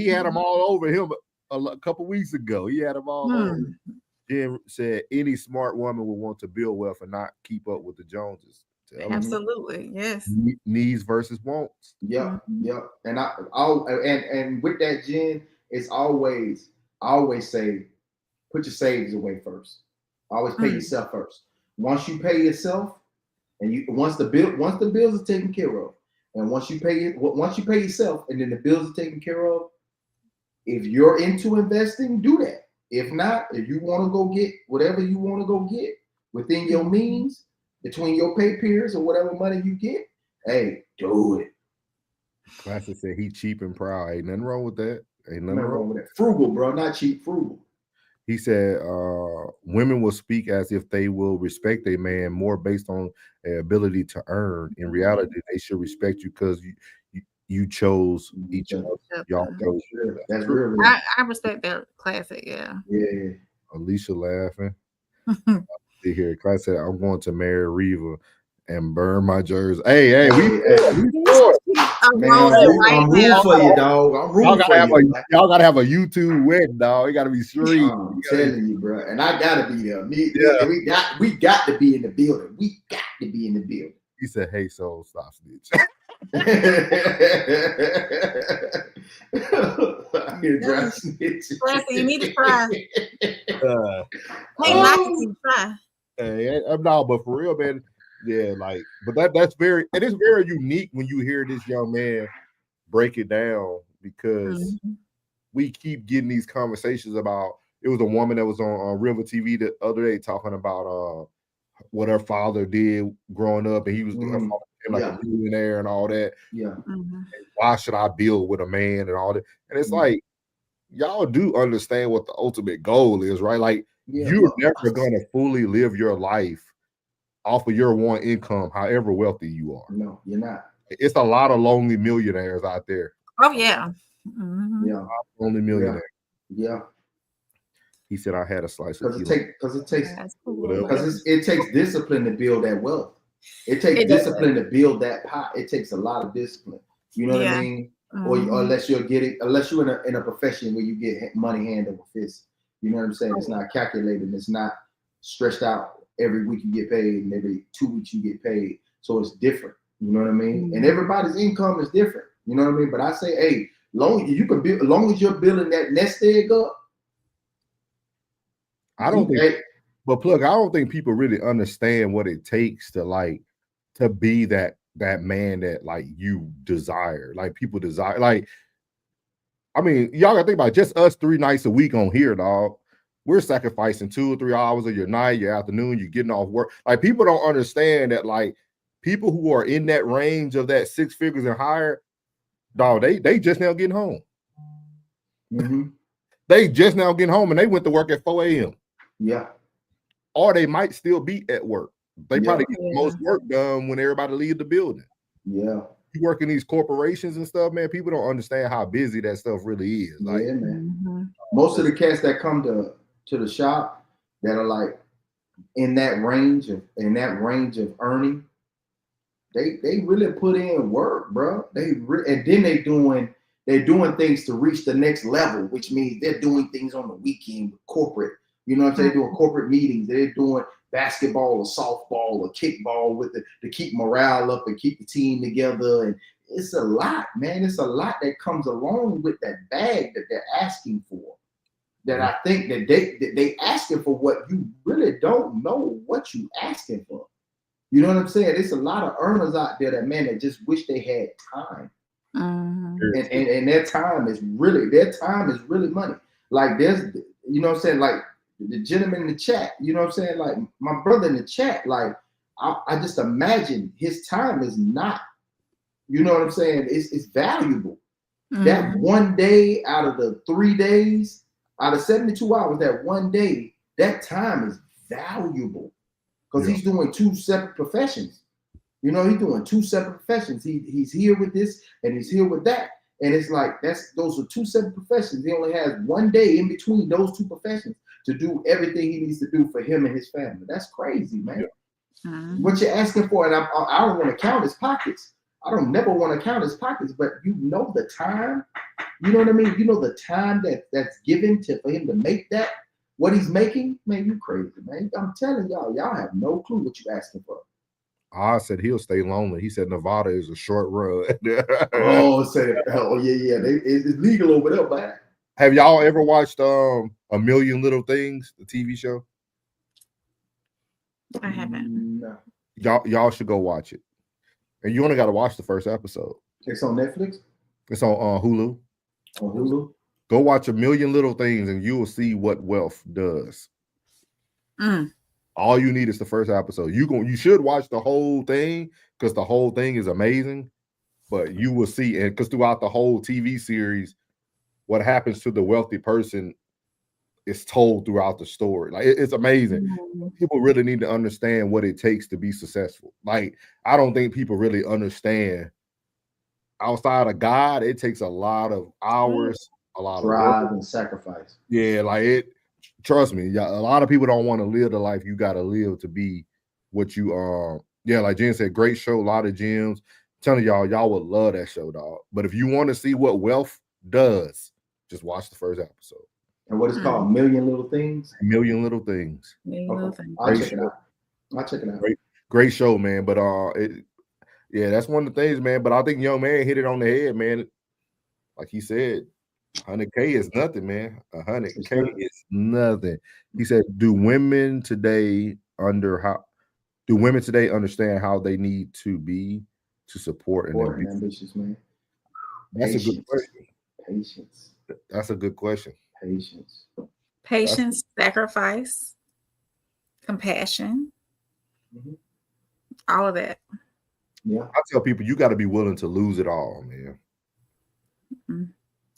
had them all over him a couple weeks ago. He had them all over. Jim said any smart woman would want to build wealth and not keep up with the Joneses. Absolutely, yes. Needs versus wants. Yeah. And and with that, Jen, it's I always say, put your savings away first. Always pay yourself first. Once you pay yourself, and once the bills are taken care of, and once you pay yourself, and then the bills are taken care of, if you're into investing, do that. If not, if you want to go get whatever you want to go get within your means, between your pay periods or whatever money you get, hey, do it. Classic said he cheap and proud. Ain't nothing wrong with that. Ain't nothing wrong with that. Frugal, bro, not cheap, frugal. He said women will speak as if they will respect a man more based on their ability to earn. In reality, they should respect you because you chose each other. Y'all chose. That's real. I respect that, Classic. Yeah. Alicia laughing. See here, Classic said, "I'm going to marry Reva and burn my jersey. Hey, we I'm Man, rolling right I'm rooting now. for you, dog. I'm rooting for you. Y'all gotta have a YouTube wedding, dog. It gotta be street. I'm telling you, bro. And I gotta be there. We got to be in the building. We got to be in the building. He said, "Hey, so stop snitch." I hear dry snitch. You need to try. Hey, try. Hey, no, but for real, man. Yeah, like, but that's very, it is very unique when you hear this young man break it down, because we keep getting these conversations about. It was a woman that was on River TV the other day talking about what her father did growing up, and he was like a millionaire and all that. Yeah. Why should I build with a man and all that? And it's like, y'all do understand what the ultimate goal is, right? Like, you're never gonna fully live your life off of your one income, however wealthy you are. No, you're not. It's a lot of lonely millionaires out there. Oh yeah. Yeah. Lonely millionaires. Yeah. He said I had a slice of because it takes discipline to build that wealth. It takes discipline to build that pot. It takes a lot of discipline. You know what I mean? Or unless you're in a profession where you get money hand over fist. You know what I'm saying? It's not calculated. It's not stretched out. Every week you get paid, and every 2 weeks you get paid. So it's different. You know what I mean? And everybody's income is different. You know what I mean? But I say, hey, long as you're building that nest egg up. I don't think people really understand what it takes to be that man that like you desire. Like people desire. Like, I mean, y'all gotta think about just us 3 nights a week on here, dog. We're sacrificing 2 or 3 hours of your night, your afternoon, you're getting off work. Like, people don't understand that, like, people who are in that range of that 6 figures and higher, dog, they just now getting home. They just now getting home, and they went to work at 4 a.m. Yeah. Or they might still be at work. They probably get the most work done when everybody leaves the building. Yeah. You work in these corporations and stuff, man, people don't understand how busy that stuff really is. Like, yeah, man. Most of the cats that come to the shop that are like in that range of earning, they really put in work, bro. And then they're doing things to reach the next level, which means they're doing things on the weekend with corporate. You know what I'm saying? They're doing corporate meetings. They're doing basketball or softball or kickball to keep morale up and keep the team together. And it's a lot, man. It's a lot that comes along with that bag that they're asking for. That I think that they asking for what you really don't know what you asking for. You know what I'm saying? There's a lot of earners out there that just wish they had time. And their time is really money. Like there's, you know what I'm saying? Like the gentleman in the chat, you know what I'm saying? Like my brother in the chat, like I just imagine his time is not, you know what I'm saying? It's valuable. That one day out of the 3 days, out of 72 hours, that one day, that time is valuable because he's doing 2 separate professions. You know, he's doing 2 separate professions. He's here with this and he's here with that. And it's like those are 2 separate professions. He only has 1 day in between those 2 professions to do everything he needs to do for him and his family. That's crazy, man. What you're asking for, and I don't want to count his pockets. I don't never want to count his pockets, but you know the time, you know what I mean? You know the time that's given for him to make that, what he's making, man, you crazy, man. I'm telling y'all have no clue what you're asking for. I said he'll stay lonely. He said Nevada is a short run. Yeah. It's legal over there, man. Have y'all ever watched A Million Little Things, the TV show? I haven't. No. Y'all should go watch it. And you only got to watch the first episode. It's on Netflix? It's on Hulu. On Hulu? Go watch A Million Little Things and you will see what wealth does. All you need is the first episode. You should watch the whole thing because the whole thing is amazing. But you will see, and because throughout the whole TV series, what happens to the wealthy person is told throughout the story. Like it's amazing. People really need to understand what it takes to be successful. Like I don't think people really understand. Outside of God, it takes a lot of hours, a lot of drive and sacrifice. Yeah, like it. Trust me, a lot of people don't want to live the life you got to live to be what you Yeah, like Jen said, great show, a lot of gems. I'm telling y'all would love that show, dog. But if you want to see what wealth does, just watch the first episode. And what it's called, Million Little Things. Million Little Things. Okay. I'll check it out. Great show, man. But that's one of the things, man. But I think young man hit it on the head, man. Like he said, 100K is nothing, man. 100K is nothing. He said, do women today understand how they need to be to support an ambitious man? That's a good question. Patience. That's a good question. Patience, sacrifice, compassion, all of that. Yeah. I tell people you got to be willing to lose it all, man.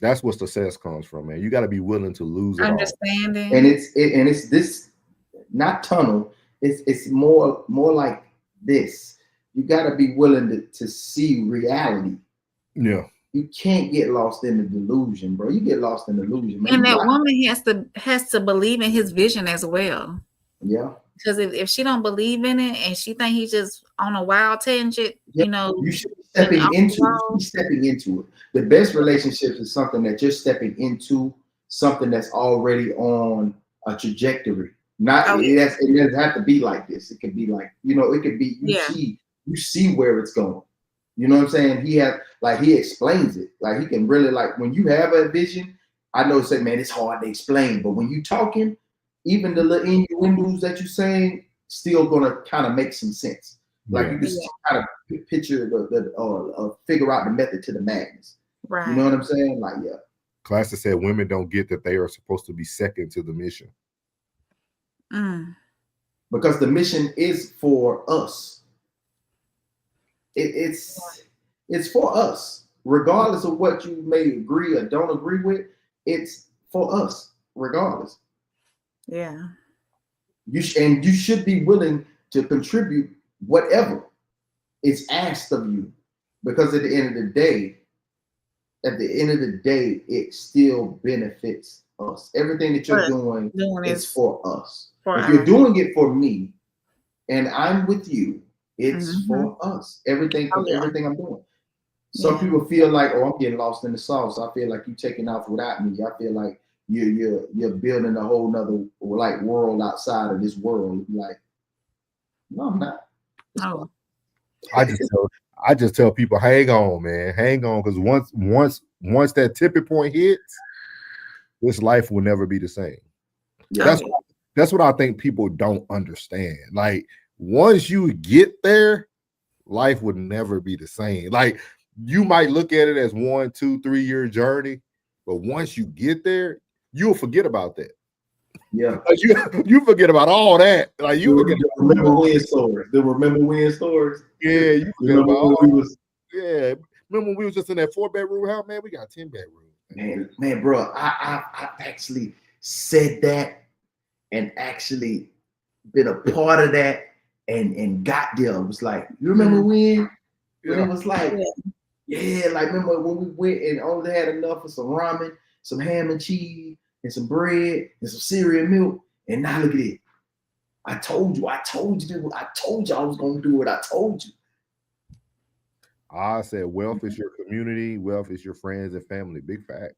That's what success comes from, man. You got to be willing to lose it all. Understanding. And it's this, not tunnel. It's more like this. You got to be willing to see reality. Yeah. You can't get lost in the delusion, bro. You get lost in the delusion, man. And that woman has to believe in his vision as well. Yeah. Because if she don't believe in it and she think he's just on a wild tangent, you should be stepping into it. The best relationships is something that you're stepping into, something that's already on a trajectory. It doesn't have to be like this. It could be like, it could be you see where it's going. You know what I'm saying? He explains it. Like he can really, like, when you have a vision, I know say, man, it's hard to explain, but when you talking, even the little innuendos that you're saying still gonna kind of make some sense. Like you just kind of picture figure out the method to the madness. Right. You know what I'm saying? Like, yeah. Class said women don't get that they are supposed to be second to the mission. Because the mission is for us. It's for us, regardless of what you may agree or don't agree with. It's for us, regardless. Yeah. You should be willing to contribute whatever is asked of you, because at the end of the day, it still benefits us. Everything that you're doing is for us. If you're doing it for me, and I'm with you, it's for us. Everything I'm doing. Some people feel like, oh, I'm getting lost in the sauce. I feel like you're taking off without me. I feel like you're building a whole nother like world outside of this world. Like, no, I'm not. No. I just tell people, hang on, man, hang on, because once that tipping point hits, this life will never be the same. Yeah. That's what I think people don't understand. Like, once you get there, life would never be the same. Like, you might look at it as 1, 2, 3 year journey, but once you get there, you'll forget about that. Yeah, like you forget about all that. Like you remember when stories. Remember when stories. Yeah, you forget about all. Yeah, remember when we was just in that 4-bedroom house, man? We got 10 bedrooms. Man, bro, I actually said that and actually been a part of that and got there. It was like, you remember when it was like, like remember when we went and only had enough for some ramen, some ham and cheese, and some bread and some cereal and milk, and now look at it. I told you I was gonna do it. I told you. I said wealth is your community, wealth is your friends and family. Big facts.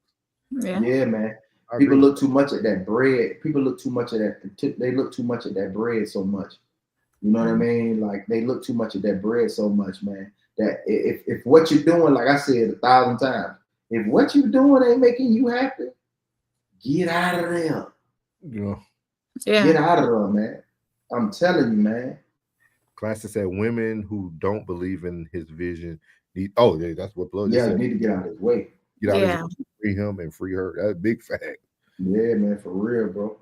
Yeah, man. People look too much at that bread. People look too much at that. They look too much at that bread so much. You know what I mean? Like, they look too much at that bread so much, man. That if what you're doing, like I said 1,000 times, if what you're doing ain't making you happy, get out of there. Yeah. Get out of there, man. I'm telling you, man. Classic said women who don't believe in his vision need. Oh, yeah, that's what Blood said. You need to get out of his way. Get out of his way, free him and free her. That's a big fact. Yeah, man, for real, bro.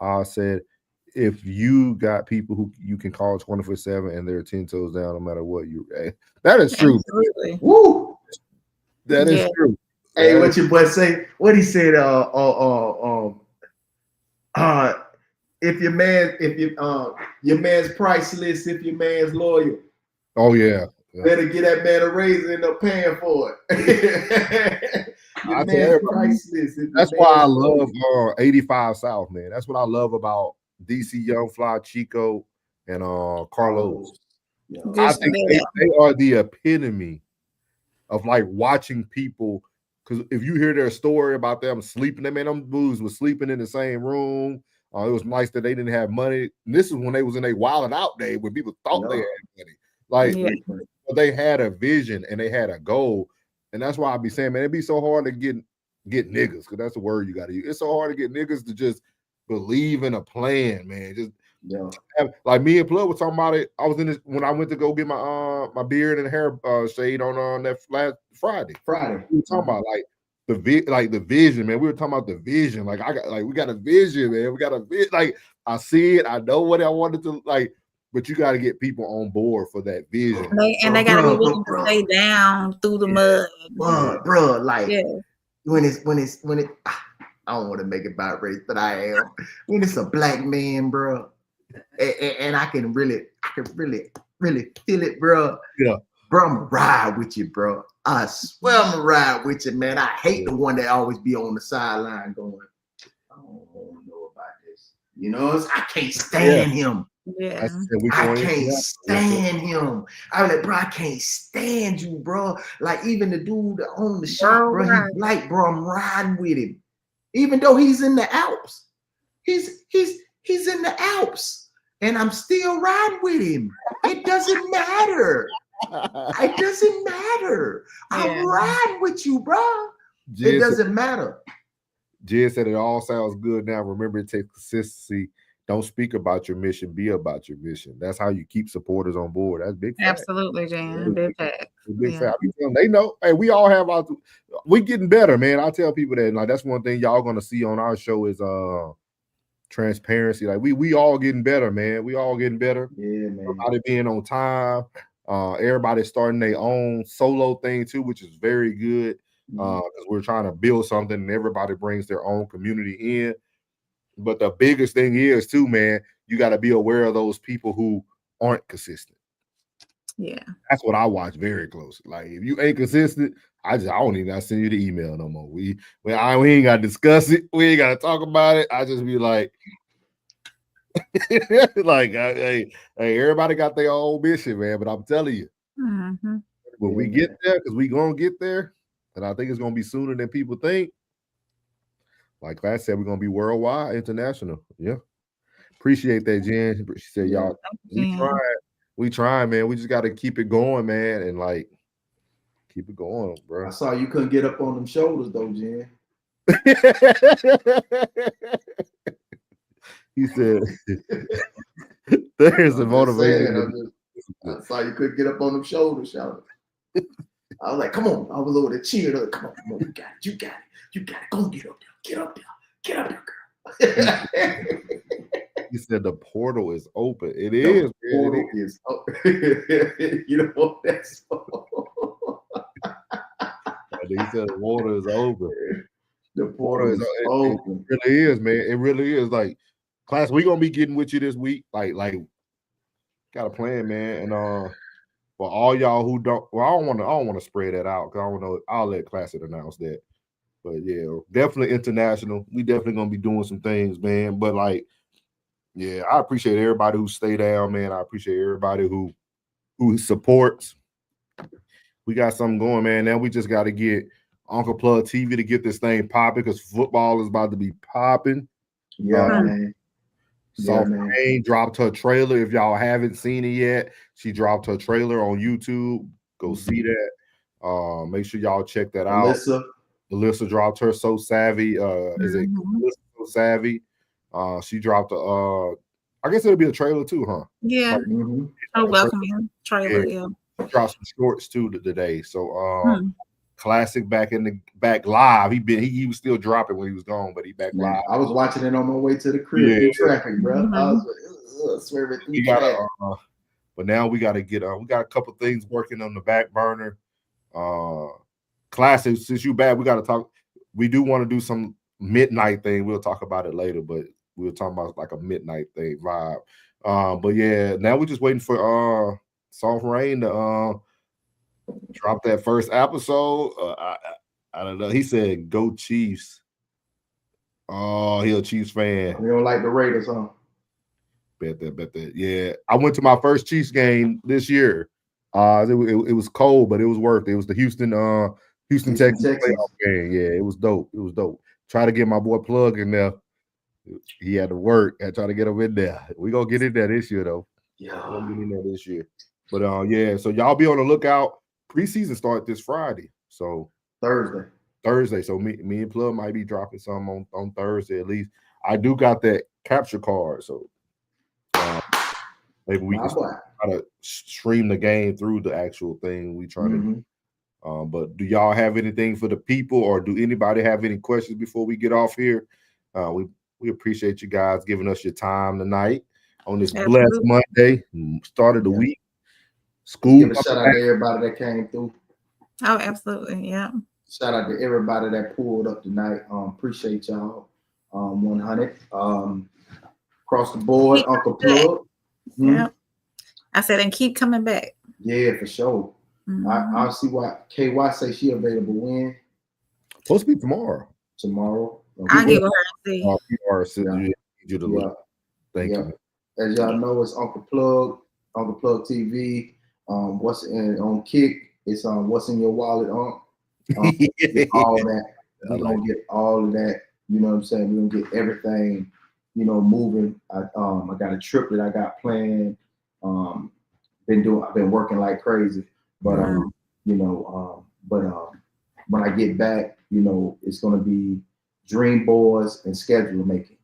I said, if you got people who you can call 24/7 and they're 10 toes down, no matter what you. That is true. Absolutely. Woo. That is true. Hey, what your boy say? What he said? If your man's priceless, if your man's loyal. Oh yeah. Better get that man a raise and end up paying for it. Your man's priceless. That's why I love 85 South, man. That's what I love about DC Young Fly, Chico, and Carlos. I think they are the epitome of like watching people. Because if you hear their story about them sleeping, them dudes was sleeping in the same room. It was nice that they didn't have money. And this is when they was in a wild and out day when people thought they had money. Like they had a vision and they had a goal. And that's why I be saying, man, it'd be so hard to get niggas, because that's the word you got to use. It's so hard to get niggas to just believe in a plan, man. Just like me and Plug was talking about it. I was in this when I went to go get my my beard and hair shade on that last Friday. We were talking about like the vision, man. We were talking about the vision. Like we got a vision, man. We got a vision. Like I see it. I know what I wanted to like. But you got to get people on board for that vision. They got to be willing to stay down through the mud. Bro, like when it I don't want to make it about race, but I am. When it's a black man, bro, and I can really feel it, bro. Yeah. Bro, I'm gonna ride with you, bro. I swear I'm gonna ride with you, man. I hate the one that always be on the sideline going, I don't know about this. You know, I can't stand him. Yeah, I can't stand him. I'm like, bro, I can't stand you, bro. Like even the dude that owned the shop, bro, he like, bro, I'm riding with him. Even though he's in the Alps, he's in the Alps, and I'm still riding with him. It doesn't matter. It doesn't matter. I'm riding with you, bro. It doesn't matter. Jed said it all sounds good now. Remember, it takes consistency. Don't speak about your mission. Be about your mission. That's how you keep supporters on board. That's big. Absolutely, Jan. Big fact. Big fact. They know. Hey, we all have our. We getting better, man. I tell people that. Like that's one thing y'all gonna see on our show is transparency. Like we all getting better, man. We all getting better. Yeah, man. Everybody being on time. Everybody starting their own solo thing too, which is very good. Because we're trying to build something, and everybody brings their own community in. But the biggest thing is too, man, you got to be aware of those people who aren't consistent. Yeah. That's what I watch very closely. Like if you ain't consistent, I don't even gotta send you the email no more. We ain't gotta discuss it. We ain't gotta talk about it. I just be like, like hey, everybody got their own mission, man. But I'm telling you, when we get there, because we gonna get there, and I think it's gonna be sooner than people think. Like I said, we're gonna be worldwide, international. Yeah, appreciate that, Jen. She said, "Y'all, we trying, man. We just got to keep it going, man, and like keep it going, bro." I saw you couldn't get up on them shoulders, though, Jen. He said, "There's a motivation." I saw you couldn't get up on them shoulders, shout. I was like, "Come on!" I was over there cheering. Come on, you got it, you got it. Go get up there. Get up there, girl. He said the portal is open. It is. The portal is open. You know what that's for? He said the water is open. The portal is open. It really is, man. It really is. Like, class, we gonna be getting with you this week. Like, got a plan, man. And for all y'all who don't, well, I don't want to spread that out because I don't know. I'll let Classic announce that. But yeah, definitely international. We definitely gonna be doing some things, man. But like, yeah, I appreciate everybody who stay down, man. I appreciate everybody who supports. We got something going, man. Now we just got to get Uncle Plug TV to get this thing popping because football is about to be popping. Yeah, man. Soft Rain dropped her trailer. If y'all haven't seen it yet, she dropped her trailer on YouTube. Go see that. Make sure y'all check that out. Alyssa dropped her So Savvy. Is it So Savvy? She dropped I guess it'll be a trailer too, huh? Yeah. Oh, welcome trailer. Yeah. Dropped some shorts too today. So Classic back live. He was still dropping when he was gone, but he back live. I was watching it on my way to the crib in traffic, bro. I was swerving through but now we gotta get we got a couple things working on the back burner. Classic, since you back, we got to talk. We do want to do some midnight thing. We'll talk about it later, but we'll talk about like a midnight thing vibe. But yeah, now we're just waiting for Soft Rain to drop that first episode. I don't know. He said, "Go Chiefs." Oh, he a Chiefs fan. You don't like the Raiders, huh? Bet that. Yeah, I went to my first Chiefs game this year. It was cold, but it was worth it. It was the Houston Texans playoff game. Yeah, it was dope. Try to get my boy Plug in there. He had to work. I try to get him in there. We gonna get in there this year though. Yeah, we're gonna get in there this year. But yeah. So y'all be on the lookout. Preseason start this Friday. So Thursday. So me and Plug might be dropping some on Thursday at least. I do got that capture card, so maybe we can try to stream the game through the actual thing we trying to do. But do y'all have anything for the people, or do anybody have any questions before we get off here? We appreciate you guys giving us your time tonight on this blessed Monday, start of the week. School. Give a shout out to everybody that came through. Oh, absolutely, yeah. Shout out to everybody that pulled up tonight. Appreciate y'all. 100. Across the board, Uncle Plug. Yeah. I said, and keep coming back. Yeah, for sure. I see why KY say she available when. Supposed to be tomorrow. I'll get with her and see. Thank you. As y'all know, it's Uncle Plug TV. What's on Kick? It's What's in Your Wallet on. All that. We're gonna get all of that. You know what I'm saying? We're gonna get everything, moving. I got a trip that I got planned. I've been working like crazy, but when I get back, it's gonna be dream boards and schedule making.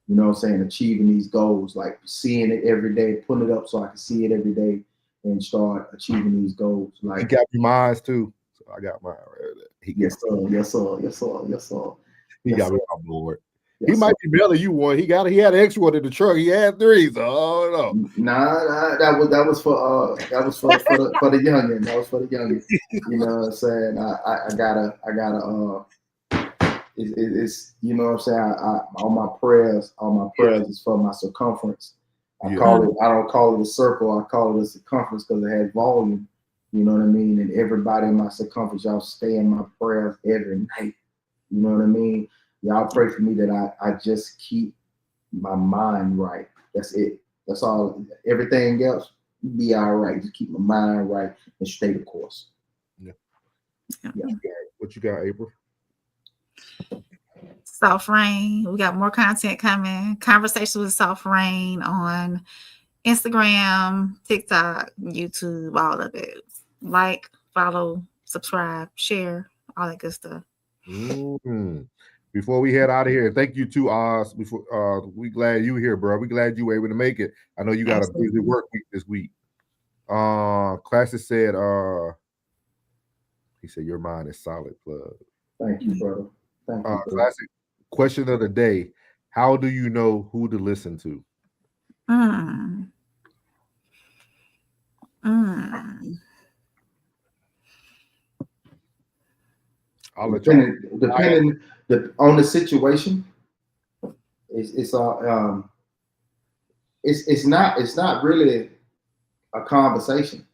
You know what I'm saying? Achieving these goals, like seeing it every day, putting it up so I can see it every day and start achieving these goals. Like, you got mine too. So I got mine right there. Yes, sir. He got me on board. He might be mailing you one. He had an extra one in the truck. He had 3, so I don't know. Nah, that was for the youngin. That was for the youngin. You know what I'm saying? I gotta it's you know what I'm saying? All my prayers is for my circumference. I don't call it a circle, I call it a circumference because it has volume. You know what I mean? And everybody in my circumference, y'all stay in my prayers every night. You know what I mean? Y'all pray for me that I just keep my mind right. That's it. That's all. Everything else be all right. Just keep my mind right and stay the course. Yeah. What you got, April? Soft Rain. We got more content coming. Conversations with Soft Rain on Instagram, TikTok, YouTube, all of it. Like, follow, subscribe, share, all that good stuff. Before we head out of here, thank you to us. We glad you here, bro. We glad you were able to make it. I know you got a busy work week this week. Classic said, he said your mind is solid, Plug. Thank you, brother. Thank you. Classic question of the day: how do you know who to listen to? I'll let depending on the situation, it's not really a conversation.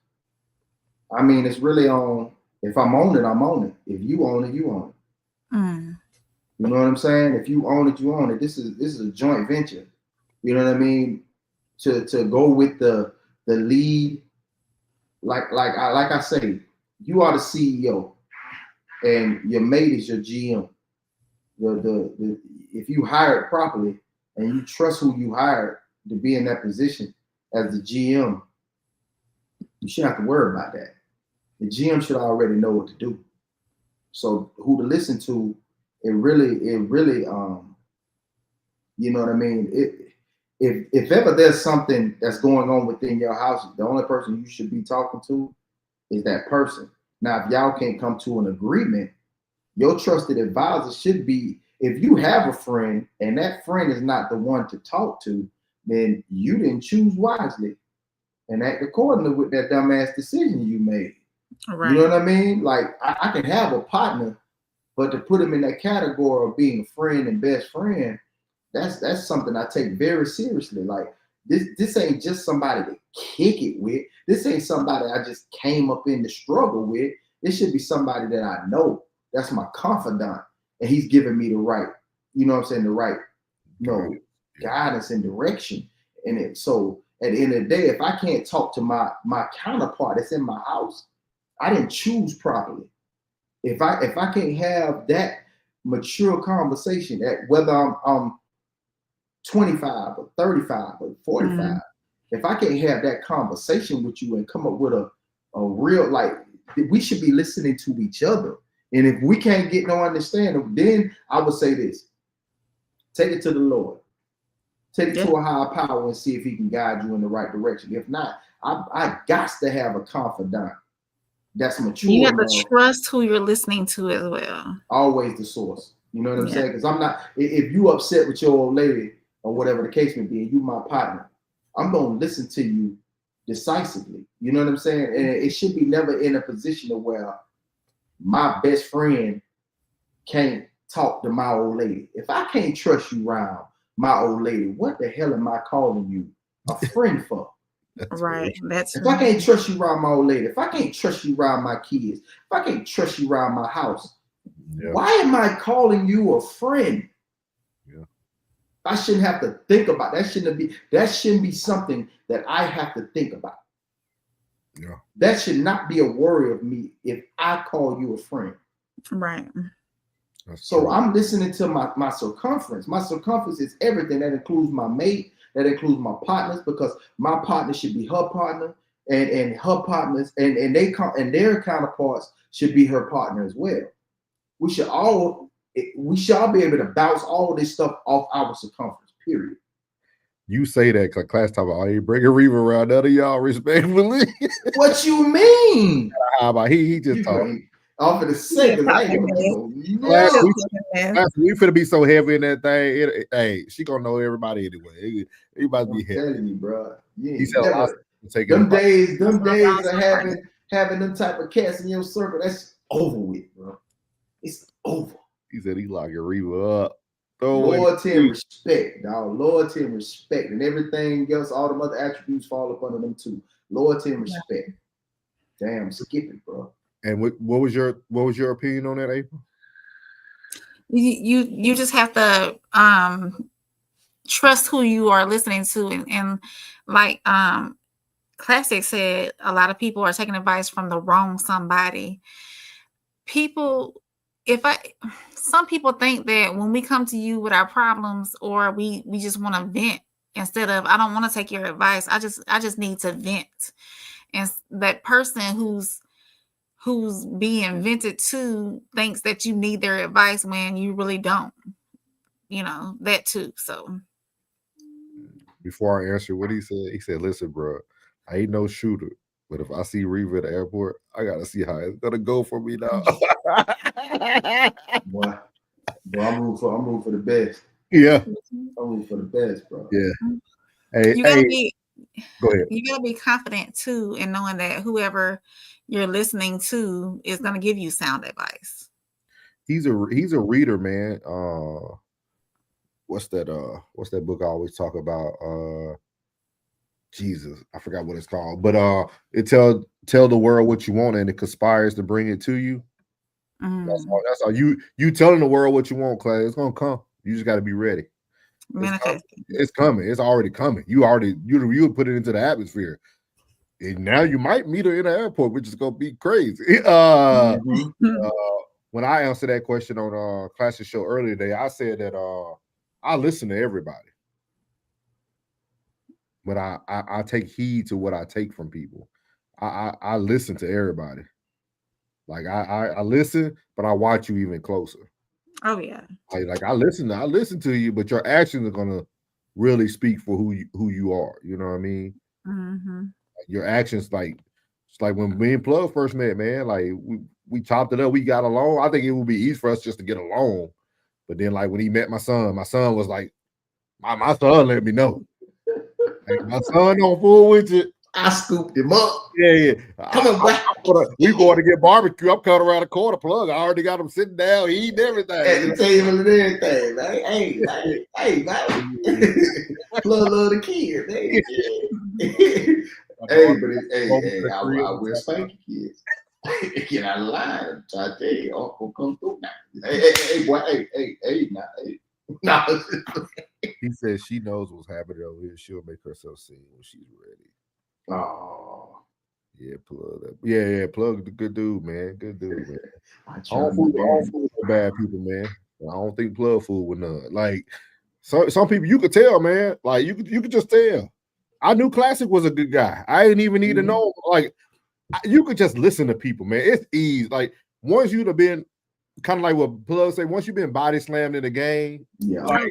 I mean, it's really on. If I'm on it, I'm on it. If you own it, you own it. You know what I'm saying? If you own it, you own it. This is a joint venture. You know what I mean? To go with the lead, like I say, you are the CEO, and your mate is your GM. If you hire it properly and you trust who you hired to be in that position as the GM, you shouldn't have to worry about that. The GM should already know what to do. So who to listen to, it really, you know what I mean? If ever there's something that's going on within your house, the only person you should be talking to is that person. Now, if y'all can't come to an agreement, your trusted advisor should be, if you have a friend and that friend is not the one to talk to, then you didn't choose wisely and act accordingly with that dumbass decision you made. Right. You know what I mean? Like, I can have a partner, but to put him in that category of being a friend and best friend, that's something I take very seriously. Like, this ain't just somebody to kick it with. This ain't somebody I just came up in the struggle with. This should be somebody that I know. That's my confidant. And he's giving me the right, you know what I'm saying, the right, guidance and direction. So at the end of the day, if I can't talk to my counterpart that's in my house, I didn't choose properly. If I can't have that mature conversation, at whether I'm 25 or 35 or 45, if I can't have that conversation with you and come up with a real, like, we should be listening to each other. And if we can't get no understanding, then I would say this: take it to the Lord, take it to a higher power, and see if He can guide you in the right direction. If not, I got to have a confidant that's mature. You have to trust who you're listening to as well. Always the source. You know what I'm saying? Because I'm not. If you upset with your old lady or whatever the case may be, and you my partner, I'm gonna listen to you decisively. You know what I'm saying? And it should be never in a position of where my best friend can't talk to my old lady. If I can't trust you around my old lady, what the hell am I calling you a friend for? Right. That's if I can't trust you around my old lady, if I can't trust you around my kids, if I can't trust you around my house, why am I calling you a friend? I shouldn't have to think about that. That shouldn't be something that I have to think about. That should not be a worry of me if I call you a friend. Right. So I'm listening to my circumference. My circumference is everything. That includes my mate, that includes my partners, because my partner should be her partner, and her partners and their counterparts should be her partner as well. We should all be able to bounce all this stuff off our circumference, period. You say that because class talk about, you bring a Reva around, none of y'all respectfully. What you mean? How about he just talking. Off of the second, we finna be so heavy in that thing. Hey, she gonna know everybody anyway. He about to be heavy. I'm telling you, bro. He said them days of having them type of cats in your circle, that's over with, bro. It's over. He said he locking Reva up. Loyalty and respect, dog. Loyalty and respect, and everything else, all the other attributes fall up under them too. Loyalty and respect. Damn, skip it, bro. And what was your opinion on that, April? You just have to trust who you are listening to, and like Classic said, a lot of people are taking advice from the wrong somebody. Some people think that when we come to you with our problems, or we just want to vent, instead of, I don't want to take your advice, I just need to vent. And that person who's being vented to thinks that you need their advice when you really don't. You know, that too. So before I answer what he said, listen, bro, I ain't no shooter, but if I see Reva at the airport, I gotta see how it's gonna go for me now. Boy, I'm rooting for the best. Yeah. I'm rooting for the best, bro. Yeah. Hey, go ahead. You gotta be confident too in knowing that whoever you're listening to is gonna give you sound advice. He's a reader, man. What's that book I always talk about? Jesus, I forgot what it's called, but it tell the world what you want, and it conspires to bring it to you. That's all. You telling the world what you want, Clay. It's gonna come. You just got to be ready. It's coming. It's already coming. You would put it into the atmosphere, and now you might meet her in the airport, which is gonna be crazy. When I answered that question on Classic Show earlier today, I said that I listen to everybody. But I take heed to what I take from people. I listen to everybody. Like I listen, but I watch you even closer. Oh yeah. Like I listen to you, but your actions are gonna really speak for who you are. You know what I mean? Mm-hmm. Your actions, it's like when me and Plug first met, man. Like we chopped it up, we got along. I think it would be easy for us just to get along. But then, like when he met my son was like, my son let me know. Like, my son don't fool with you. I scooped him up. Yeah. Come on, boy. We going to get barbecue. I'm coming around the corner. Plug. I already got him sitting down, eating everything. At the table and everything, man. Hey, man. Plug love the kids. I will spank you kids. Get out of line. I'm trying to tell you, Uncle come through now. Hey, boy. Hey, now. Nah. He says she knows what's happening over here. She'll make herself seen when she's ready. Oh. Yeah, plug that. Yeah, plug the good dude, man. Good dude, man. I don't my fool with bad people, man. I don't think plug fool with none. Like some people you could tell, man. Like you could just tell. I knew Classic was a good guy. I didn't even need to know. Like you could just listen to people, man. It's easy. Like once you'd have been kind of like what Plug say, once you've been body slammed in the game, like,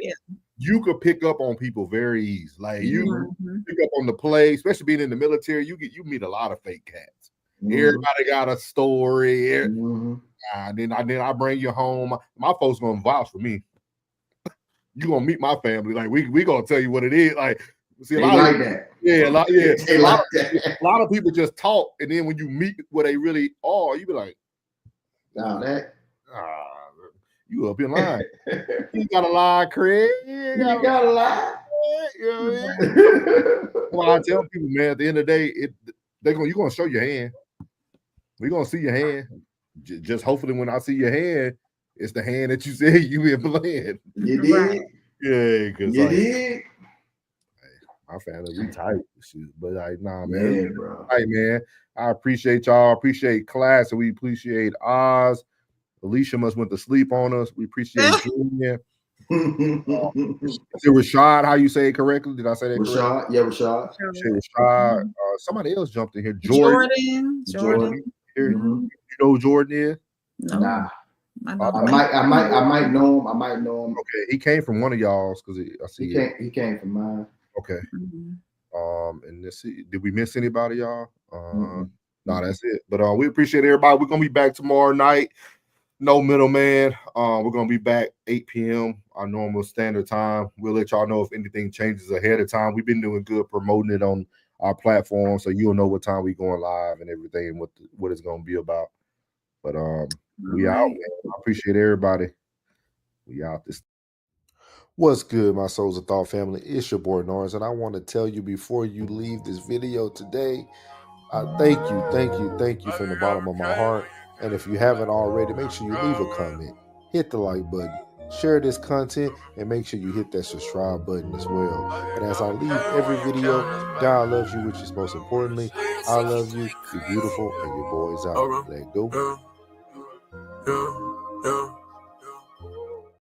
you could pick up on people very easy. Like you pick up on the play, especially being in the military. You meet a lot of fake cats. Everybody got a story. Then I bring you home. My folks gonna vouch for me. You gonna meet my family. Like we gonna tell you what it is. Like see a lot of that. Yeah, a lot of people just talk, and then when you meet what they really are, you be like, you up in line. You got a lie, Craig. You got a lie. Well, I tell people, man, at the end of the day, you're gonna show your hand. We're gonna see your hand. Just hopefully when I see your hand, it's the hand that you said you been playing. You did? Yeah, because you did. My family, we tight. But like, nah, man. Yeah, bro. Hey, man. I appreciate y'all. Appreciate Class, and we appreciate Oz. Alicia must went to sleep on us. We appreciate Julian. Is it Rashad? How you say it correctly? Did I say that correctly? Rashad. Yeah, Rashad. Rashad. Somebody else jumped in here. Jordan. Here. You know who Jordan is? No. Nah. I might know him. Okay, he came from one of y'all's because I see he came from mine. Okay. And let's see. Did we miss anybody, y'all? No, that's it. But we appreciate everybody. We're gonna be back tomorrow night. No middleman. We're gonna be back 8 p.m. our normal standard time. We'll let y'all know if anything changes ahead of time. We've been doing good promoting it on our platform, so you'll know what time we going live and everything, and what it's gonna be about. But we out, man. I appreciate everybody. We out this. What's good, my Souls of Thought family? It's your boy Norris, and I want to tell you before you leave this video today, thank you from the bottom of my heart. And if you haven't already, make sure you leave a comment, hit the like button, share this content, and make sure you hit that subscribe button as well. And as I leave every video, God loves you, which is most importantly. I love you. You're beautiful, and your boy's out. Let go.